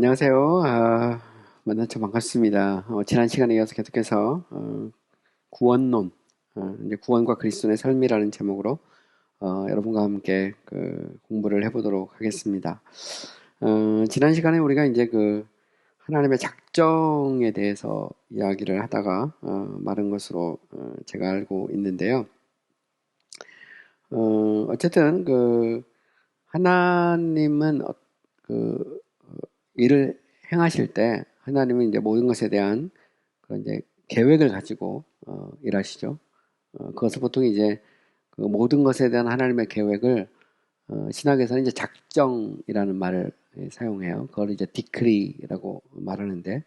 안녕하세요. 만나서 반갑습니다. 지난 시간에 이어서 계속해서 구원론, 이제 구원과 그리스도의 삶이라는 제목으로 여러분과 함께 공부를 해보도록 하겠습니다. 지난 시간에 우리가 이제 하나님의 작정에 대해서 이야기를 하다가 마른 것으로 제가 알고 있는데요. 어쨌든 하나님은 일을 행하실 때 하나님은 이제 모든 것에 대한 그런 이제 계획을 가지고 일하시죠. 그것을 보통 이제 모든 것에 대한 하나님의 계획을 신학에서는 이제 작정이라는 말을 사용해요. 그걸 이제 디크리라고 말하는데,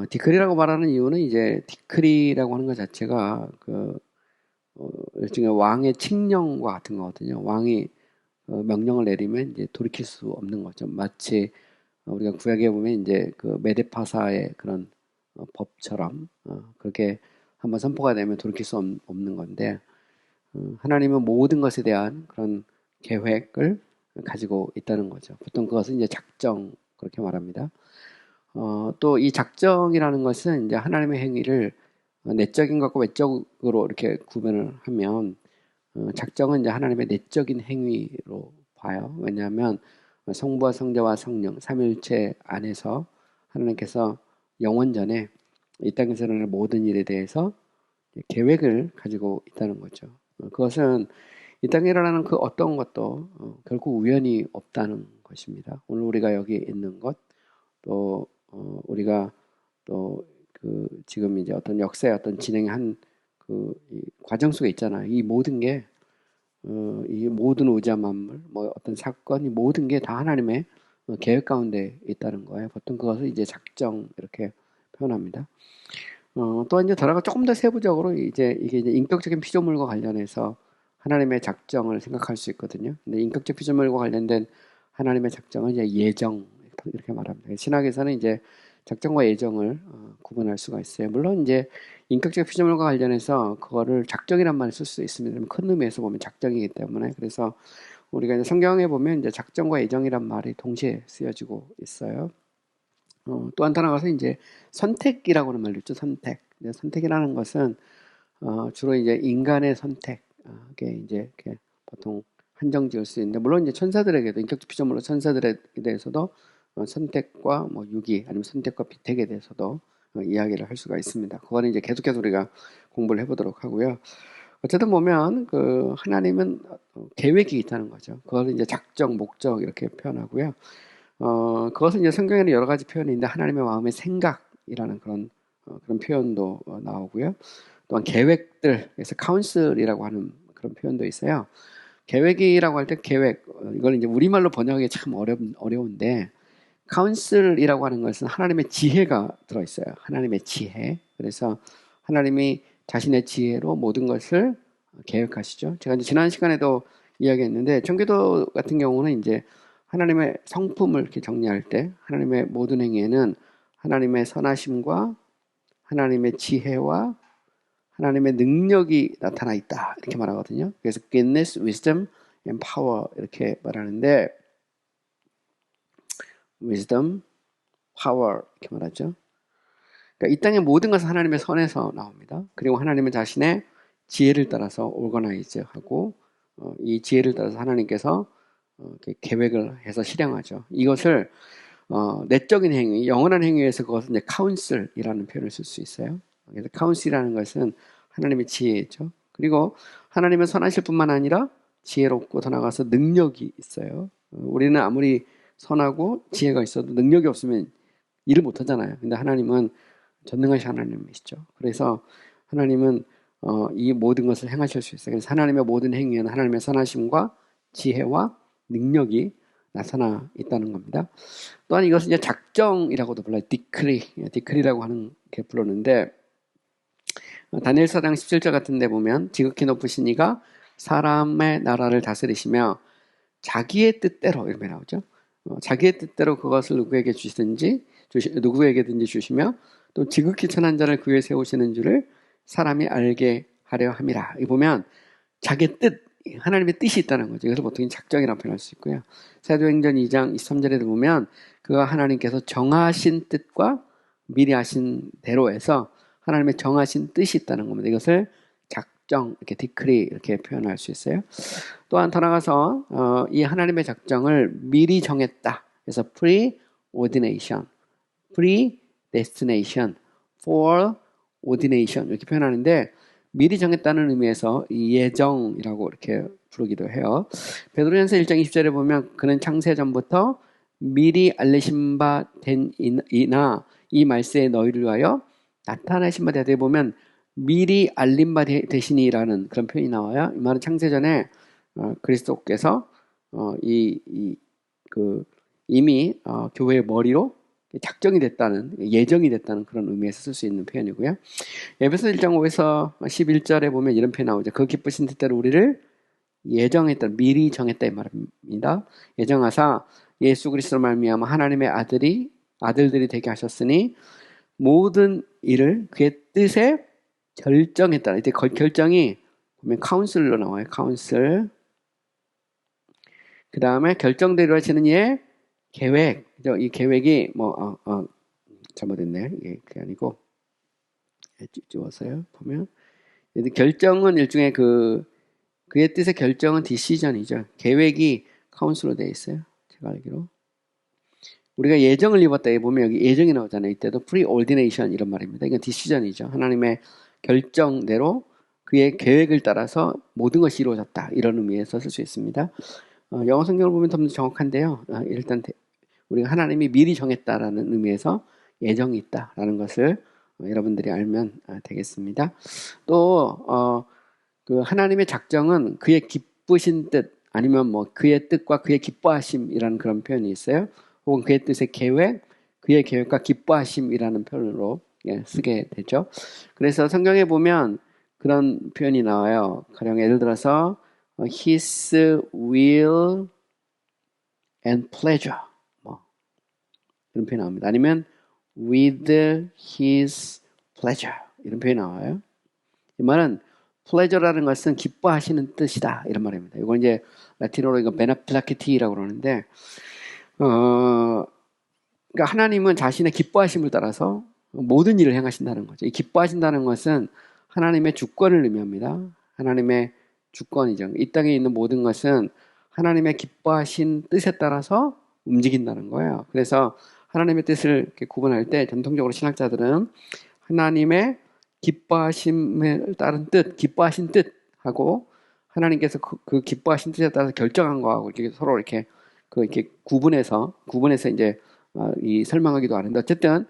디크리라고 말하는 이유는 이제 디크리라고 하는 것 자체가 일종의 왕의 칙령과 같은 거거든요. 왕이 명령을 내리면 이제 돌이킬 수 없는 거죠. 마치 우리가 구약에 보면 이제 메데파사의 그런 법처럼 그렇게 한번 선포가 되면 돌이킬 수 없는 건데, 하나님은 모든 것에 대한 그런 계획을 가지고 있다는 거죠. 보통 그것은 이제 작정 그렇게 말합니다. 또 이 작정이라는 것은 이제 하나님의 행위를 내적인 것과 외적으로 이렇게 구분을 하면, 작정은 이제 하나님의 내적인 행위로 봐요. 왜냐하면 성부와 성자와 성령 삼위일체 안에서 하나님께서 영원전에 이 땅에서 일어날 모든 일에 대해서 계획을 가지고 있다는 거죠. 그것은 이 땅에 일어나는 그 어떤 것도 결코 우연이 없다는 것입니다. 오늘 우리가 여기 있는 것, 또 우리가 또 지금 이제 어떤 역사의 어떤 진행한 이 과정 속에 있잖아요. 이 모든 게 이 모든 우주와 만물, 뭐 어떤 사건, 이 모든 게 다 하나님의 계획 가운데 있다는 거예요. 보통 그것을 이제 작정 이렇게 표현합니다. 또 이제 더나가 조금 더 세부적으로 이제 이게 이제 인격적인 피조물과 관련해서 하나님의 작정을 생각할 수 있거든요. 근데 인격적 피조물과 관련된 하나님의 작정은 이제 예정 이렇게 말합니다. 신학에서는 이제 작정과 예정을 구분할 수가 있어요. 물론 이제 인격적 피조물과 관련해서 그거를 작정이란 말을 쓸 수 있습니다. 큰 의미에서 보면 작정이기 때문에. 그래서 우리가 이제 성경에 보면 이제 작정과 예정이란 말이 동시에 쓰여지고 있어요. 또 한 단어가 이제 선택이라고 하는 말도 있죠. 선택. 선택이라는 것은 주로 이제 인간의 선택에 이제 이렇게 보통 한정 지을 수 있는데, 물론 이제 천사들에게도 인격적 피조물로 천사들에 대해서도 선택과 뭐 유기 아니면 선택과 비택에 대해서도 이야기를 할 수가 있습니다. 그거는 이제 계속해서 우리가 공부를 해보도록 하고요. 어쨌든 보면 하나님은 계획이 있다는 거죠. 그걸 이제 작정, 목적 이렇게 표현하고요. 그것은 이제 성경에는 여러 가지 표현이 있는데, 하나님의 마음의 생각이라는 그런 표현도 나오고요. 또한 계획들, 그래서 카운슬이라고 하는 그런 표현도 있어요. 계획이라고 할 때 계획, 이걸 이제 우리말로 번역하기 참 어려운데, 카운슬이라고 하는 것은 하나님의 지혜가 들어있어요. 하나님의 지혜. 그래서 하나님이 자신의 지혜로 모든 것을 계획하시죠. 제가 이제 지난 시간에도 이야기했는데, 청교도 같은 경우는 이제 하나님의 성품을 이렇게 정리할 때 하나님의 모든 행위에는 하나님의 선하심과 하나님의 지혜와 하나님의 능력이 나타나 있다 이렇게 말하거든요. 그래서 goodness, wisdom, and power 이렇게 말하는데, wisdom, power 이렇게 말하죠. 그러니까 이 땅의 모든 것은 하나님의 선에서 나옵니다. 그리고 하나님은 자신의 지혜를 따라서 오거나이즈하고 이 지혜를 따라서 하나님께서 계획을 해서 실행하죠. 이것을 내적인 행위, 영원한 행위에서 그것은 이제 카운슬이라는 표현을 쓸 수 있어요. 그래서 카운슬이라는 것은 하나님의 지혜죠. 그리고 하나님은 선하실 뿐만 아니라 지혜롭고 더 나아가서 능력이 있어요. 우리는 아무리 선하고 지혜가 있어도 능력이 없으면 일을 못 하잖아요. 근데 하나님은 전능하신 하나님이시죠. 그래서 하나님은 이 모든 것을 행하실 수 있어요. 그래서 하나님의 모든 행위에는 하나님의 선하심과 지혜와 능력이 나타나 있다는 겁니다. 또한 이것은 이제 작정이라고도 불러요. 디크리라고 하는 게 부르는데, 다니엘 4장 17절 같은 데 보면 지극히 높으신 이가 사람의 나라를 다스리시며 자기의 뜻대로 이렇게 나오죠. 자기의 뜻대로 그것을 누구에게든지 주시며 또 지극히 천한 자를 그 위에 세우시는 줄을 사람이 알게 하려 함이라. 이 보면 자기의 뜻, 하나님의 뜻이 있다는 거죠. 그래서 보통 작정이라고 표현할 수 있고요. 사도행전 2장 23절에도 보면 그가 하나님께서 정하신 뜻과 미리 하신 대로 해서 하나님의 정하신 뜻이 있다는 겁니다. 이것을 작정, 이렇게 디크리 이렇게 표현할 수 있어요. 또한 더 나가서 이 하나님의 작정을 미리 정했다. 그래서 preordination, predestination, foreordination 이렇게 표현하는데 미리 정했다는 의미에서 예정이라고 이렇게 부르기도 해요. 베드로전서 1장 20절에 보면 그는 창세전부터 미리 알리신 바 된 이나 이 말세에 너희를 위하여 나타나신 바 되되 보면 미리 알린 바 되시니라는 그런 표현이 나와요. 이 말은 창세전에 그리스도께서 이미 교회의 머리로 작정이 됐다는, 예정이 됐다는 그런 의미에서 쓸 수 있는 표현이고요. 에베소 1장 5에서 11절에 보면 이런 표현이 나오죠. 그 기쁘신 뜻대로 우리를 예정했다, 미리 정했다 이 말입니다. 예정하사 예수 그리스도로 말미암아 하나님의 아들들이 되게 하셨으니 모든 일을 그의 뜻에 결정했다. 이때 결정이 보면 카운슬로 나와요. 카운슬. 그 다음에 결정대로 하시는 이의 계획. 이 계획이 잘못했네. 이게 그게 아니고 찍었어요. 보면 결정은 일종의 그의 뜻의 결정은 디시전이죠. 계획이 카운슬로 되어 있어요. 제가 알기로. 우리가 예정을 입었다. 보면 여기 예정이 나오잖아요. 이때도 preordination 이런 말입니다. 이건 디시전이죠. 하나님의 결정대로 그의 계획을 따라서 모든 것이 이루어졌다. 이런 의미에서 쓸 수 있습니다. 영어 성경을 보면 더 정확한데요. 일단 우리가 하나님이 미리 정했다라는 의미에서 예정이 있다라는 것을 여러분들이 알면 되겠습니다. 또 그 하나님의 작정은 그의 기쁘신 뜻 아니면 그의 뜻과 그의 기뻐하심이라는 그런 표현이 있어요. 혹은 그의 뜻의 계획, 그의 계획과 기뻐하심이라는 표현으로 쓰게 되죠. 그래서 성경에 보면 그런 표현이 나와요. 가령 예를 들어서 His will and pleasure 이런 표현이 나옵니다. 아니면 with His pleasure 이런 표현이 나와요. 이 말은 pleasure라는 것은 기뻐하시는 뜻이다 이런 말입니다. 이건 이제 라틴어로 이거 beneplaciti라고 그러는데 그러니까 하나님은 자신의 기뻐하심을 따라서 모든 일을 행하신다는 거죠. 이 기뻐하신다는 것은 하나님의 주권을 의미합니다. 하나님의 주권이죠. 이 땅에 있는 모든 것은 하나님의 기뻐하신 뜻에 따라서 움직인다는 거예요. 그래서 하나님의 뜻을 이렇게 구분할 때 전통적으로 신학자들은 하나님의 기뻐하심을 따른 뜻, 기뻐하신 뜻하고 하나님께서 그 기뻐하신 뜻에 따라서 결정한 거하고 이렇게 서로 이렇게 구분해서 이제 이 설명하기도 하는데 어쨌든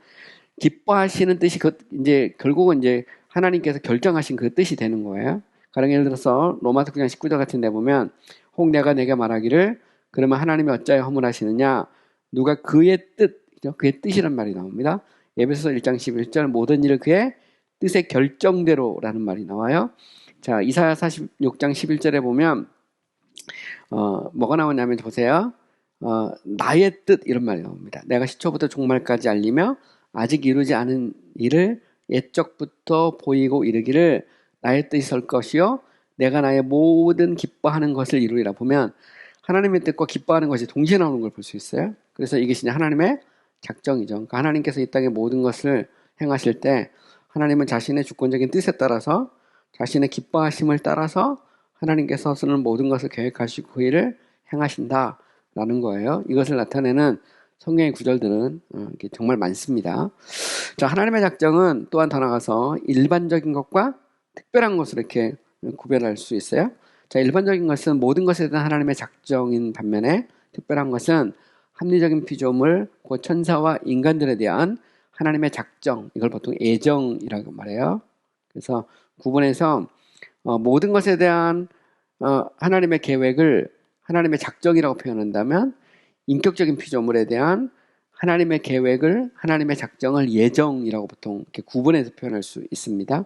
기뻐하시는 뜻이 이제 결국은 이제 하나님께서 결정하신 그 뜻이 되는 거예요. 가령 예를 들어서 로마서 9장 19절 같은 데 보면 혹 내가 내게 말하기를 그러면 하나님이 어찌하여 허물하시느냐 누가 그의 뜻이란 말이 나옵니다. 에베소서 1장 11절 모든 일을 그의 뜻의 결정대로라는 말이 나와요. 자, 이사야 46장 11절에 보면 뭐가 나오냐면 보세요. 나의 뜻 이런 말이 나옵니다. 내가 시초부터 종말까지 알리며 아직 이루지 않은 일을 옛적부터 보이고 이르기를 나의 뜻이 설 것이요 내가 나의 모든 기뻐하는 것을 이루리라. 보면 하나님의 뜻과 기뻐하는 것이 동시에 나오는 걸 볼 수 있어요. 그래서 이게 진짜 하나님의 작정이죠. 그러니까 하나님께서 이 땅의 모든 것을 행하실 때 하나님은 자신의 주권적인 뜻에 따라서 자신의 기뻐하심을 따라서 하나님께서 쓰는 모든 것을 계획하시고 그 일을 행하신다라는 거예요. 이것을 나타내는 성경의 구절들은 정말 많습니다. 자, 하나님의 작정은 또한 더 나가서 일반적인 것과 특별한 것으로 이렇게 구별할 수 있어요. 자, 일반적인 것은 모든 것에 대한 하나님의 작정인 반면에 특별한 것은 합리적인 피조물, 곧 천사와 인간들에 대한 하나님의 작정, 이걸 보통 예정이라고 말해요. 그래서 구분해서 모든 것에 대한 하나님의 계획을 하나님의 작정이라고 표현한다면 인격적인 피조물에 대한 하나님의 계획을 하나님의 작정을 예정이라고 보통 이렇게 구분해서 표현할 수 있습니다.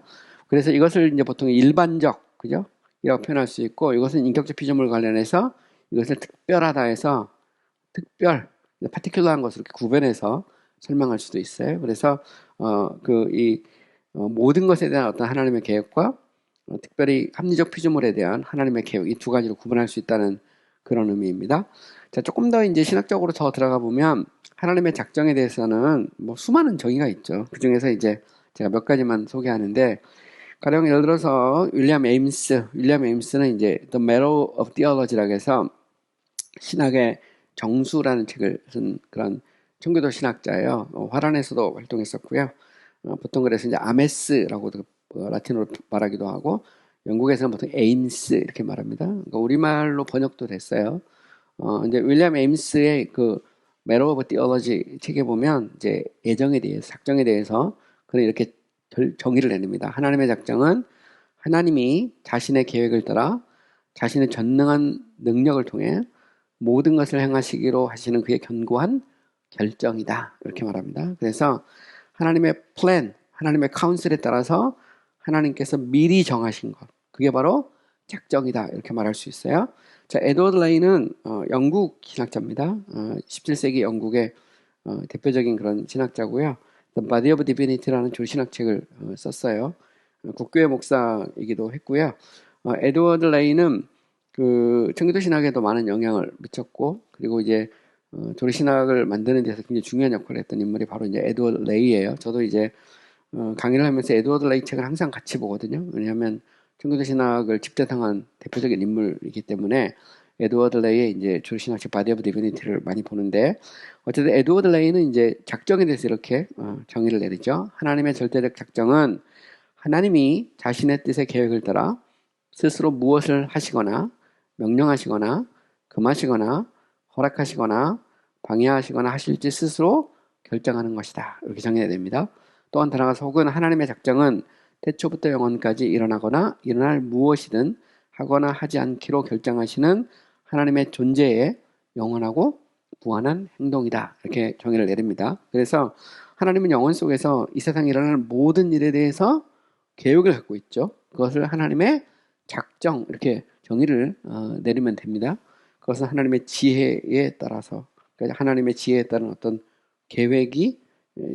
그래서 이것을 이제 보통 일반적, 그죠? 이라고 표현할 수 있고 이것은 인격적 피조물 관련해서 이것을 특별하다 해서 특별, 파티큘러한 것을 이렇게 구분해서 설명할 수도 있어요. 그래서 모든 것에 대한 어떤 하나님의 계획과 특별히 합리적 피조물에 대한 하나님의 계획, 이 두 가지로 구분할 수 있다는 그런 의미입니다. 자, 조금 더 이제 신학적으로 더 들어가 보면 하나님의 작정에 대해서는 뭐 수많은 정의가 있죠. 그 중에서 이제 제가 몇 가지만 소개하는데, 가령 예를 들어서 윌리엄 에임스는 이제 The Meadow of Theology라고 해서 신학의 정수라는 책을 쓴 그런 청교도 신학자예요. 화란에서도 활동했었고요. 보통 그래서 이제 아메스라고도 라틴어로 말하기도 하고, 영국에서는 보통 에임스 이렇게 말합니다. 그러니까 우리말로 번역도 됐어요. 이제 윌리엄 에임스의 그 Meadow of Theology 책에 보면 이제 예정에 대해서, 작정에 대해서 그는 이렇게 정의를 내립니다. 하나님의 작정은 하나님이 자신의 계획을 따라 자신의 전능한 능력을 통해 모든 것을 행하시기로 하시는 그의 견고한 결정이다. 이렇게 말합니다. 그래서 하나님의 플랜, 하나님의 카운슬에 따라서 하나님께서 미리 정하신 것, 그게 바로 작정이다. 이렇게 말할 수 있어요. 자, 에드워드 레이는 영국 신학자입니다. 17세기 영국의 대표적인 그런 신학자고요. The Body of Divinity라는 조신학책을 썼어요. 국교회 목사이기도 했고요. 에드워드 레이는 그 청교도 신학에도 많은 영향을 미쳤고, 그리고 이제 조리신학을 만드는 데서 굉장히 중요한 역할을 했던 인물이 바로 이제 에드워드 레이예요. 저도 이제 강의를 하면서 에드워드 레이 책을 항상 같이 보거든요. 왜냐하면 청교도 신학을 집대성한 대표적인 인물이기 때문에 에드워드 레이의 이제 조리신학책 바디 오브 디비니티를 많이 보는데, 어쨌든 에드워드 레이는 이제 작정에 대해서 이렇게 정의를 내리죠. 하나님의 절대적 작정은 하나님이 자신의 뜻의 계획을 따라 스스로 무엇을 하시거나 명령하시거나 금하시거나 허락하시거나 방해하시거나 하실지 스스로 결정하는 것이다. 이렇게 정의해야 됩니다. 또한 더 나아가서 혹은 하나님의 작정은 태초부터 영원까지 일어나거나 일어날 무엇이든 하거나 하지 않기로 결정하시는 하나님의 존재의 영원하고 무한한 행동이다. 이렇게 정의를 내립니다. 그래서 하나님은 영원 속에서 이 세상에 일어나는 모든 일에 대해서 계획을 갖고 있죠. 그것을 하나님의 작정, 이렇게 정의를 내리면 됩니다. 그것은 하나님의 지혜에 따라서, 그러니까 하나님의 지혜에 따른 어떤 계획이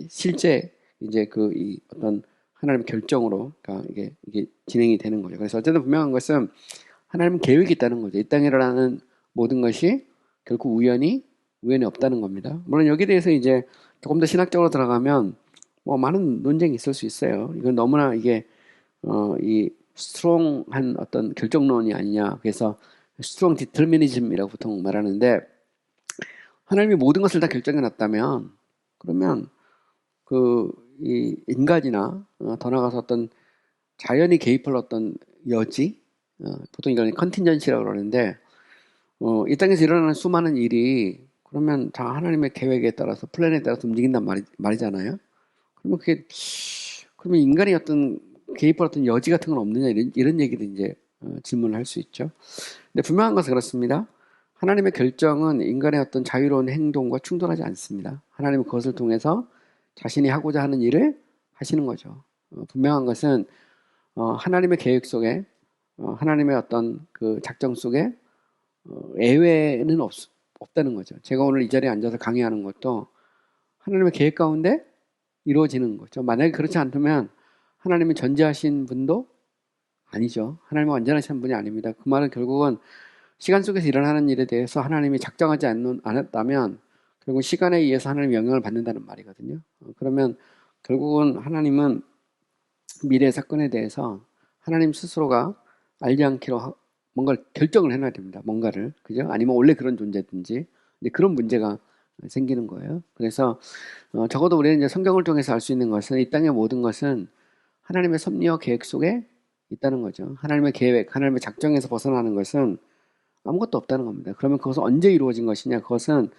실제 이제 그 이 어떤 하나님의 결정으로, 그러니까 이게 진행이 되는 거죠. 그래서 어쨌든 분명한 것은 하나님은 계획이 있다는 거죠. 이 땅에 일어나는 모든 것이 결코 우연이 없다는 겁니다. 물론 여기에 대해서 이제 조금 더 신학적으로 들어가면 뭐 많은 논쟁이 있을 수 있어요. 이건 너무나 이게 이 스트롱한 어떤 결정론이 아니냐. 그래서 스트롱 디터미니즘이라고 보통 말하는데, 하나님이 모든 것을 다 결정해 놨다면 그러면 그 이 인간이나 더 나아가서 어떤 자연이 개입할 어떤 여지, 보통 이걸 컨틴전시라고 그러는데, 이 땅에서 일어나는 수많은 일이 그러면 다 하나님의 계획에 따라서 플랜에 따라서 움직인단 말이잖아요. 그러면 인간이 어떤 개입할 어떤 여지 같은 건 없느냐, 이런 얘기도 이제 질문을 할 수 있죠. 근데 분명한 것은 그렇습니다. 하나님의 결정은 인간의 어떤 자유로운 행동과 충돌하지 않습니다. 하나님은 그것을 통해서 자신이 하고자 하는 일을 하시는 거죠. 분명한 것은 하나님의 계획 속에, 하나님의 어떤 그 작정 속에 예외는 없다는 거죠. 제가 오늘 이 자리에 앉아서 강의하는 것도 하나님의 계획 가운데 이루어지는 거죠. 만약에 그렇지 않다면 하나님이 전제하신 분도 아니죠. 하나님은 완전하신 분이 아닙니다. 그 말은 결국은 시간 속에서 일어나는 일에 대해서 하나님이 작정하지 않았다면 결국 시간에 의해서 하나님의 영향을 받는다는 말이거든요. 그러면 결국은 하나님은 미래 사건에 대해서 하나님 스스로가 알지 않기로 뭔가를 결정을 해놔야 됩니다. 뭔가를. 그죠? 아니면 원래 그런 존재든지. 근데 그런 문제가 생기는 거예요. 그래서 적어도 우리는 이제 성경을 통해서 알 수 있는 것은 이 땅의 모든 것은 하나님의 섭리와 계획 속에 있다는 거죠. 하나님의 계획, 하나님의 작정에서 벗어나는 것은 아무것도 없다는 겁니다. 그러면 그것은 언제 이루어진 것이냐? 그것은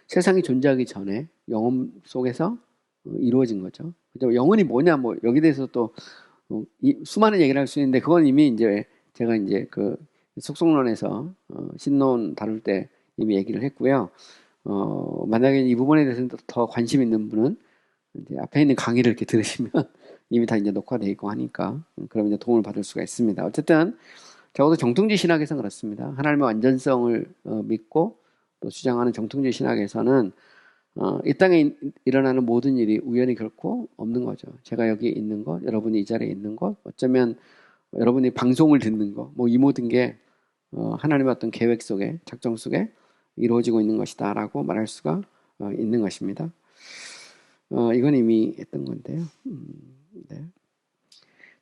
세상이 존재하기 전에 영혼 속에서 이루어진 거죠. 그죠? 영혼이 뭐냐? 뭐 여기 대해서 또 수많은 얘기를 할 수 있는데, 그건 이미 이제 제가 이제 그 속성론에서 신론 다룰 때 이미 얘기를 했고요. 만약에 이 부분에 대해서 더 관심 있는 분은 이제 앞에 있는 강의를 이렇게 들으시면 이미 다 이제 녹화되어 있고 하니까 그럼 이제 도움을 받을 수가 있습니다. 어쨌든 적어도 정통지 신학에서는 그렇습니다. 하나님의 완전성을 믿고 또 주장하는 정통지 신학에서는 이 땅에 일어나는 모든 일이 우연이 결코 없는 거죠. 제가 여기 있는 것, 여러분이 이 자리에 있는 것, 어쩌면 여러분이 방송을 듣는 거, 뭐 이 모든 게 하나님의 어떤 계획 속에, 작정 속에 이루어지고 있는 것이다라고 말할 수가 있는 것입니다. 이건 이미 했던 건데요. 네.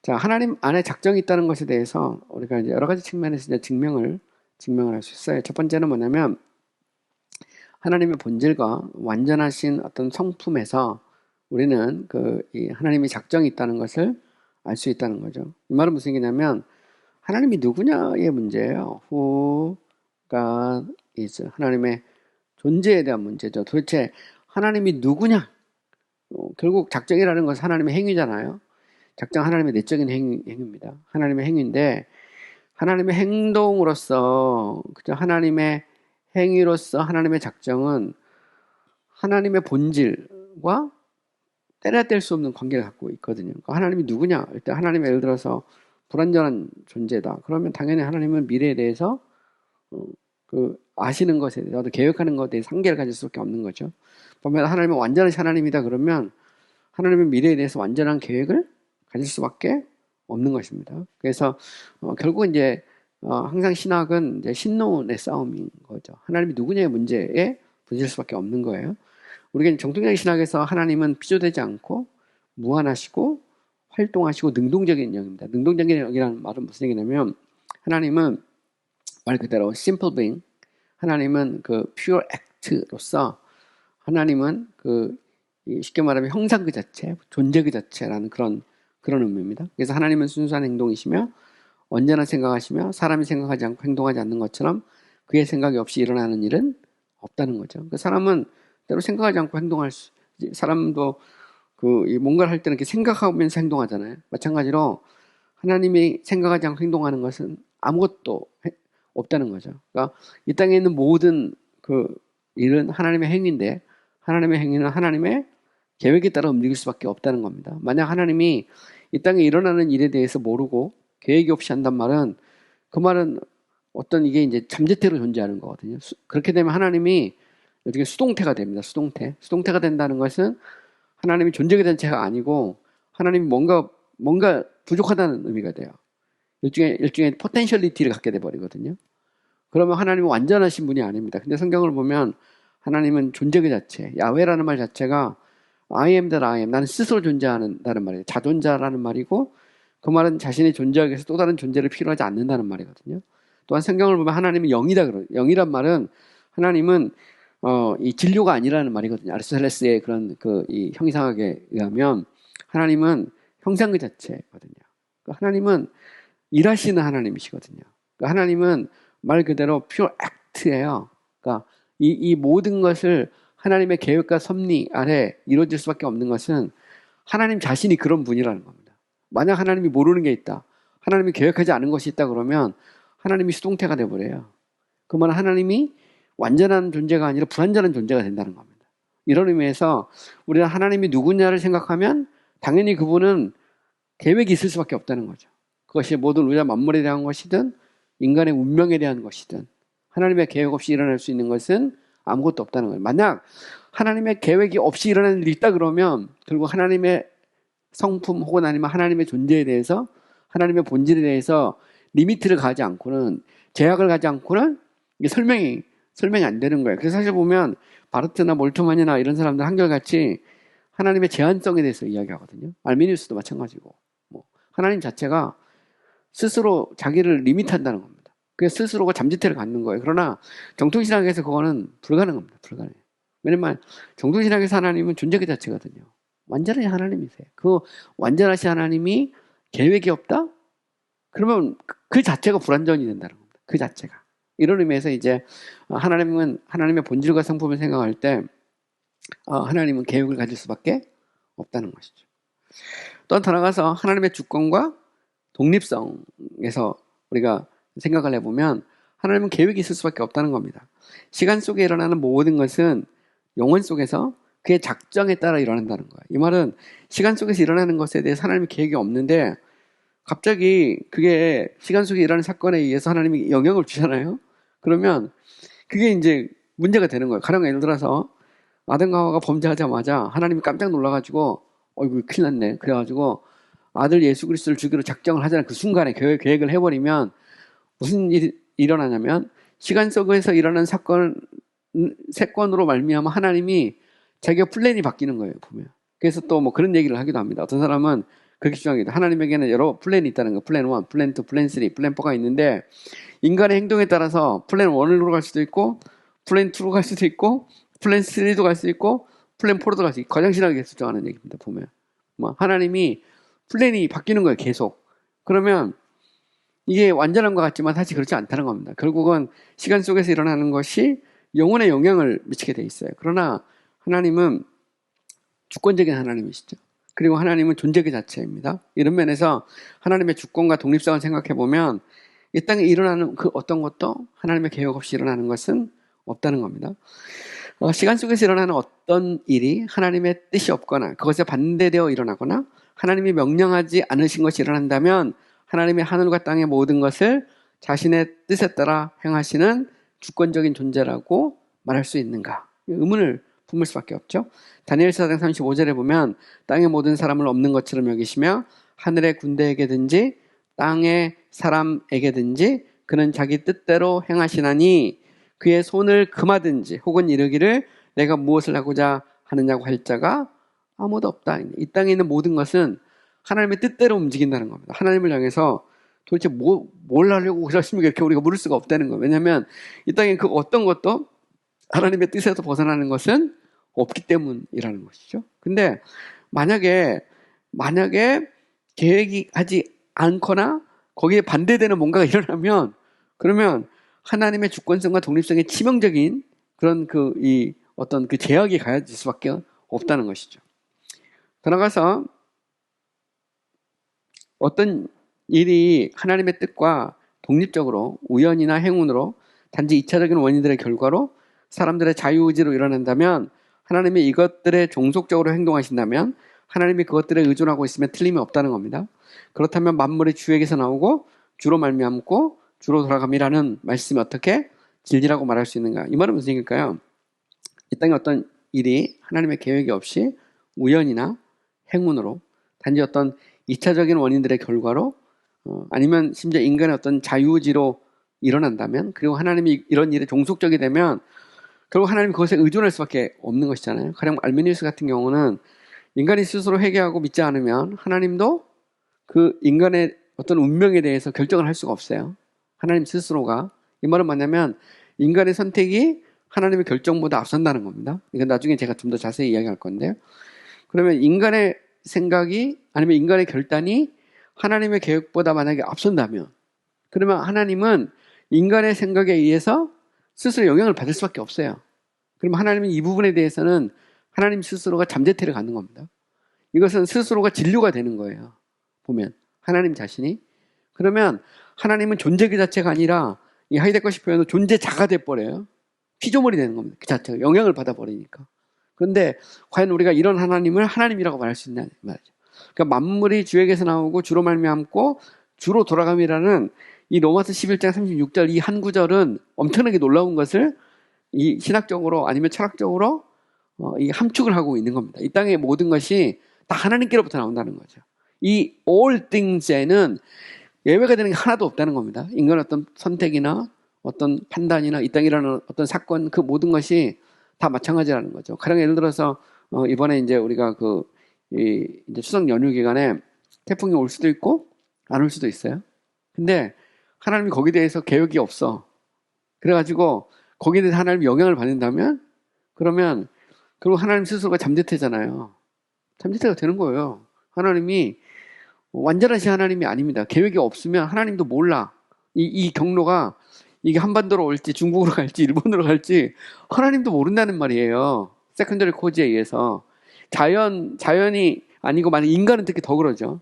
자, 하나님 안에 작정이 있다는 것에 대해서 우리가 이제 여러 가지 측면에서 이제 증명을 할 수 있어요. 첫 번째는 뭐냐면 하나님의 본질과 완전하신 어떤 성품에서 우리는 이 하나님의 작정이 있다는 것을 알 수 있다는 거죠. 이 말은 무슨 얘기냐면 하나님이 누구냐의 문제예요. Who God is. 하나님의 존재에 대한 문제죠. 도대체 하나님이 누구냐? 결국 작정이라는 것은 하나님의 행위잖아요. 작정 하나님의 내적인 행위입니다. 하나님의 행위인데 하나님의 행동으로서 그죠? 하나님의 행위로서 하나님의 작정은 하나님의 본질과 때려야 뗄 수 없는 관계를 갖고 있거든요. 그러니까 하나님이 누구냐? 일단 하나님의 예를 들어서 불완전한 존재다. 그러면 당연히 하나님은 미래에 대해서 아시는 것에 대해서 계획하는 것에 대해서 한계를 가질 수밖에 없는 거죠. 보면 하나님은 완전하신 하나님이다 그러면 하나님은 미래에 대해서 완전한 계획을 가질 수밖에 없는 것입니다. 그래서 결국은 이제 항상 신학은 이제 신론의 싸움인 거죠. 하나님이 누구냐의 문제에 부딪힐 수밖에 없는 거예요. 우리가 정통적인 신학에서 하나님은 비교되지 않고 무한하시고 활동하시고 능동적인 영입니다. 능동적인 영이라는 말은 무슨 얘기냐면 하나님은 말 그대로 simple being, 하나님은 pure act로서 하나님은 쉽게 말하면 형상 그 자체, 존재 그 자체라는 그런 의미입니다. 그래서 하나님은 순수한 행동이시며 언제나 생각하시며 사람이 생각하지 않고 행동하지 않는 것처럼 그의 생각이 없이 일어나는 일은 없다는 거죠. 그 사람은 때로 생각하지 않고 사람도 뭔가를 할 때는 이렇게 생각하면서 행동하잖아요. 마찬가지로 하나님이 생각하지 않고 행동하는 것은 아무것도 없다는 거죠. 그러니까 이 땅에 있는 모든 일은 하나님의 행위인데 하나님의 행위는 하나님의 계획에 따라 움직일 수밖에 없다는 겁니다. 만약 하나님이 이 땅에 일어나는 일에 대해서 모르고 계획이 없이 한단 말은 그 말은 어떤 이게 이제 잠재태로 존재하는 거거든요. 그렇게 되면 하나님이 어떻게 수동태가 됩니다. 수동태가 된다는 것은 하나님이 존재가 자체가 아니고 하나님이 뭔가 부족하다는 의미가 돼요. 일종의 포텐셜리티를 갖게 돼 버리거든요. 그러면 하나님은 완전하신 분이 아닙니다. 근데 성경을 보면 하나님은 존재 그 자체, 야훼라는 말 자체가 I am that I am, 나는 스스로 존재한다는 말이에요. 자존자라는 말이고 그 말은 자신이 존재하기 위해서 또 다른 존재를 필요하지 않는다는 말이거든요. 또한 성경을 보면 하나님은 영이다 그래요. 영이란 말은 하나님은 이 진료가 아니라는 말이거든요. 아리스토텔레스의 그런 이 형이상학에 의하면 하나님은 형상 그 자체거든요. 그러니까 하나님은 일하시는 하나님이시거든요. 그러니까 하나님은 말 그대로 pure act예요. 그러니까 이 모든 것을 하나님의 계획과 섭리 아래 이루어질 수밖에 없는 것은 하나님 자신이 그런 분이라는 겁니다. 만약 하나님이 모르는 게 있다, 하나님이 계획하지 않은 것이 있다 그러면 하나님이 수동태가 돼버려요. 그 말은 하나님이 완전한 존재가 아니라 불완전한 존재가 된다는 겁니다. 이런 의미에서 우리가 하나님이 누구냐를 생각하면 당연히 그분은 계획이 있을 수밖에 없다는 거죠. 그것이 모든 우리가 만물에 대한 것이든 인간의 운명에 대한 것이든 하나님의 계획 없이 일어날 수 있는 것은 아무것도 없다는 거예요. 만약 하나님의 계획이 없이 일어나는 일이 있다 그러면 결국 하나님의 성품 혹은 아니면 하나님의 존재에 대해서 하나님의 본질에 대해서 리미트를 가지 않고는 제약을 가지 않고는 이게 설명이 안 되는 거예요. 그래서 사실 보면 바르트나 몰트만이나 이런 사람들 한결같이 하나님의 제한성에 대해서 이야기하거든요. 알미니우스도 마찬가지고 하나님 자체가 스스로 자기를 리미트한다는 겁니다. 그래서 스스로가 잠재태를 갖는 거예요. 그러나 정통신학에서 그거는 불가능합니다. 불가능해요. 왜냐면 정통신학에서 하나님은 존재 그 자체거든요. 완전하신 하나님이세요. 그 완전하신 하나님이 계획이 없다? 그러면 그 자체가 불완전이 된다는 겁니다. 그 자체가. 이런 의미에서 이제 하나님은 하나님의 본질과 성품을 생각할 때 하나님은 계획을 가질 수밖에 없다는 것이죠. 또 더 나아가서 하나님의 주권과 독립성에서 우리가 생각을 해보면 하나님은 계획이 있을 수밖에 없다는 겁니다. 시간 속에 일어나는 모든 것은 영혼 속에서 그의 작정에 따라 일어난다는 거예요. 이 말은 시간 속에서 일어나는 것에 대해서 하나님의 계획이 없는데 갑자기 그게 시간 속에 일어나는 사건에 의해서 하나님이 영향을 주잖아요. 그러면 그게 이제 문제가 되는 거예요. 가령 예를 들어서 아담과 하와가 범죄하자마자 하나님이 깜짝 놀라가지고 어이구 큰일 났네. 그래가지고 아들 예수 그리스도를 주기로 작정을 하자는 그 순간에 계획을 해버리면 무슨 일이 일어나냐면 시간 속에서 일어난 사건으로 말미암아 하나님이 자기가 플랜이 바뀌는 거예요, 보면. 그래서 또 뭐 그런 얘기를 하기도 합니다. 어떤 사람은 그렇게 주장합니다. 하나님에게는 여러 플랜이 있다는 거. 플랜 1, 플랜 2, 플랜 3, 플랜 4가 있는데 인간의 행동에 따라서 플랜 1으로 갈 수도 있고 플랜 2로 갈 수도 있고 플랜 3도 갈 수 있고 플랜 4로도 갈 수 있고 거장신하게 주장하는 얘기입니다, 보면. 뭐 하나님이 플랜이 바뀌는 거예요, 계속. 그러면 이게 완전한 것 같지만 사실 그렇지 않다는 겁니다. 결국은 시간 속에서 일어나는 것이 영혼에 영향을 미치게 돼 있어요. 그러나 하나님은 주권적인 하나님이시죠. 그리고 하나님은 존재의 자체입니다. 이런 면에서 하나님의 주권과 독립성을 생각해 보면 이 땅에 일어나는 그 어떤 것도 하나님의 계획 없이 일어나는 것은 없다는 겁니다. 시간 속에서 일어나는 어떤 일이 하나님의 뜻이 없거나 그것에 반대되어 일어나거나 하나님이 명령하지 않으신 것이 일어난다면 하나님의 하늘과 땅의 모든 것을 자신의 뜻에 따라 행하시는 주권적인 존재라고 말할 수 있는가? 의문을 품을 수밖에 없죠. 다니엘 4장 35절에 보면 땅의 모든 사람을 없는 것처럼 여기시며 하늘의 군대에게든지 땅의 사람에게든지 그는 자기 뜻대로 행하시나니 그의 손을 금하든지 혹은 이르기를 내가 무엇을 하고자 하느냐고 할 자가 아무도 없다. 이 땅에 있는 모든 것은 하나님의 뜻대로 움직인다는 겁니다. 하나님을 향해서 도대체 뭘 하려고 그러십니까? 이렇게 우리가 물을 수가 없다는 거예요. 왜냐하면 이 땅에 그 어떤 것도 하나님의 뜻에서 벗어나는 것은 없기 때문이라는 것이죠. 근데 만약에 계획이 하지 않거나 거기에 반대되는 뭔가가 일어나면 그러면 하나님의 주권성과 독립성에 치명적인 그런 어떤 그 제약이 가해질 수밖에 없다는 것이죠. 더 나아가서 어떤 일이 하나님의 뜻과 독립적으로 우연이나 행운으로 단지 2차적인 원인들의 결과로 사람들의 자유의지로 일어난다면 하나님이 이것들에 종속적으로 행동하신다면 하나님이 그것들에 의존하고 있으면 틀림이 없다는 겁니다. 그렇다면 만물이 주에게서 나오고 주로 말미암고 주로 돌아감이라는 말씀이 어떻게 진리라고 말할 수 있는가? 이 말은 무슨 얘기일까요? 이 땅에 어떤 일이 하나님의 계획이 없이 우연이나 행운으로 단지 어떤 2차적인 원인들의 결과로 아니면 심지어 인간의 어떤 자유의지로 일어난다면 그리고 하나님이 이런 일에 종속적이 되면 결국 하나님이 그것에 의존할 수밖에 없는 것이잖아요. 가령 알메니우스 같은 경우는 인간이 스스로 회개하고 믿지 않으면 하나님도 그 인간의 어떤 운명에 대해서 결정을 할 수가 없어요. 하나님 스스로가. 이 말은 뭐냐면 인간의 선택이 하나님의 결정보다 앞선다는 겁니다. 이건 나중에 제가 좀 더 자세히 이야기할 건데요. 그러면 인간의 생각이 아니면 인간의 결단이 하나님의 계획보다 만약에 앞선다면 그러면 하나님은 인간의 생각에 의해서 스스로 영향을 받을 수밖에 없어요. 그러면 하나님은 이 부분에 대해서는 하나님 스스로가 잠재태를 갖는 겁니다. 이것은 스스로가 진료가 되는 거예요. 보면 하나님 자신이. 그러면 하나님은 존재 그 자체가 아니라 이 하이데거시 표현은 존재자가 돼버려요. 피조물이 되는 겁니다. 그 자체가 영향을 받아버리니까. 그런데 과연 우리가 이런 하나님을 하나님이라고 말할 수 있냐 말이죠. 그러니까 만물이 주에게서 나오고 주로 말미암고 주로 돌아감이라는 이 로마서 11장 36절 이 한 구절은 엄청나게 놀라운 것을 이 신학적으로 아니면 철학적으로 이 함축을 하고 있는 겁니다. 이 땅의 모든 것이 다 하나님께로부터 나온다는 거죠. 이 all things에는 예외가 되는 게 하나도 없다는 겁니다. 인간의 어떤 선택이나 어떤 판단이나 이 땅에 일어나는 어떤 사건 그 모든 것이 다 마찬가지라는 거죠. 가령 예를 들어서 이번에 이제 우리가 이제 추석 연휴 기간에 태풍이 올 수도 있고 안 올 수도 있어요. 근데 하나님이 거기에 대해서 계획이 없어. 그래가지고 거기에 대해서 하나님이 영향을 받는다면 그러면 그리고 하나님 스스로가 잠재태잖아요. 잠재태가 되는 거예요. 하나님이 완전하신 하나님이 아닙니다. 계획이 없으면 하나님도 몰라. 이 경로가 이게 한반도로 올지 중국으로 갈지 일본으로 갈지 하나님도 모른다는 말이에요. 세컨더리 코즈에 의해서. 자연이 아니고 만약 인간은 특히 더 그러죠.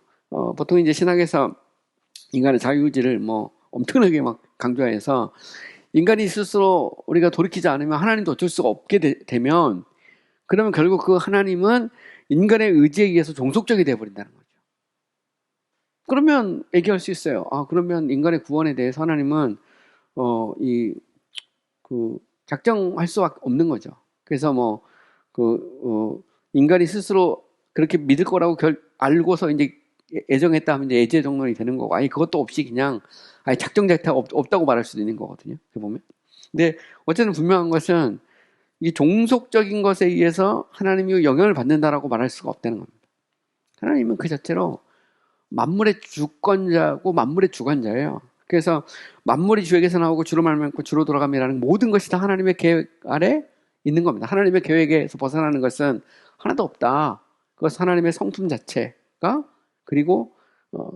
보통 이제 신학에서 인간의 자유의지를 엄청나게 막 강조해서 인간이 스스로 우리가 돌이키지 않으면 하나님도 어쩔 수가 없게 되면 그러면 결국 그 하나님은 인간의 의지에 의해서 종속적이 되어버린다는 거죠. 그러면 얘기할 수 있어요. 그러면 인간의 구원에 대해서 하나님은 작정할 수밖에 없는 거죠. 그래서 인간이 스스로 그렇게 믿을 거라고 알고서 이제 애정했다 하면 이제 애제 정론이 되는 거고, 아니 그것도 없이 그냥 아예 작정 자체가 없다고 말할 수도 있는 거거든요. 그 보면. 근데 어쨌든 분명한 것은 이 종속적인 것에 의해서 하나님이 영향을 받는다라고 말할 수가 없다는 겁니다. 하나님은 그 자체로 만물의 주권자고 만물의 주관자예요. 그래서 만물이 주에게서 나오고 주로 말미암고 주로 돌아감이라는 모든 것이 다 하나님의 계획 아래 있는 겁니다. 하나님의 계획에서 벗어나는 것은 하나도 없다. 그것은 하나님의 성품 자체가 그리고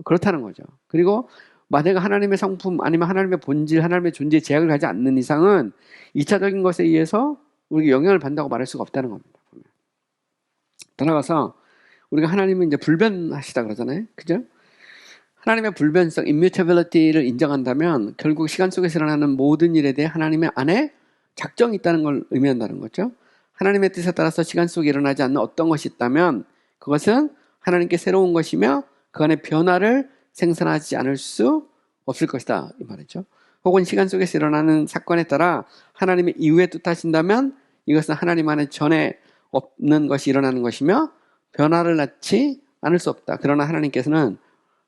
그렇다는 거죠. 그리고 만약에 하나님의 성품 아니면 하나님의 본질, 하나님의 존재에 제약을 가지 않는 이상은 2차적인 것에 의해서 우리가 영향을 받는다고 말할 수가 없다는 겁니다. 더 나아가서 우리가 하나님은 이제 불변하시다 그러잖아요. 그죠? 하나님의 불변성, immutability를 인정한다면 결국 시간 속에서 일어나는 모든 일에 대해 하나님의 안에 작정이 있다는 걸 의미한다는 거죠. 하나님의 뜻에 따라서 시간 속에 일어나지 않는 어떤 것이 있다면 그것은 하나님께 새로운 것이며 그 안에 변화를 생산하지 않을 수 없을 것이다 이 말이죠. 혹은 시간 속에서 일어나는 사건에 따라 하나님의 이후에 뜻하신다면 이것은 하나님 안에 전에 없는 것이 일어나는 것이며 변화를 낳지 않을 수 없다. 그러나 하나님께서는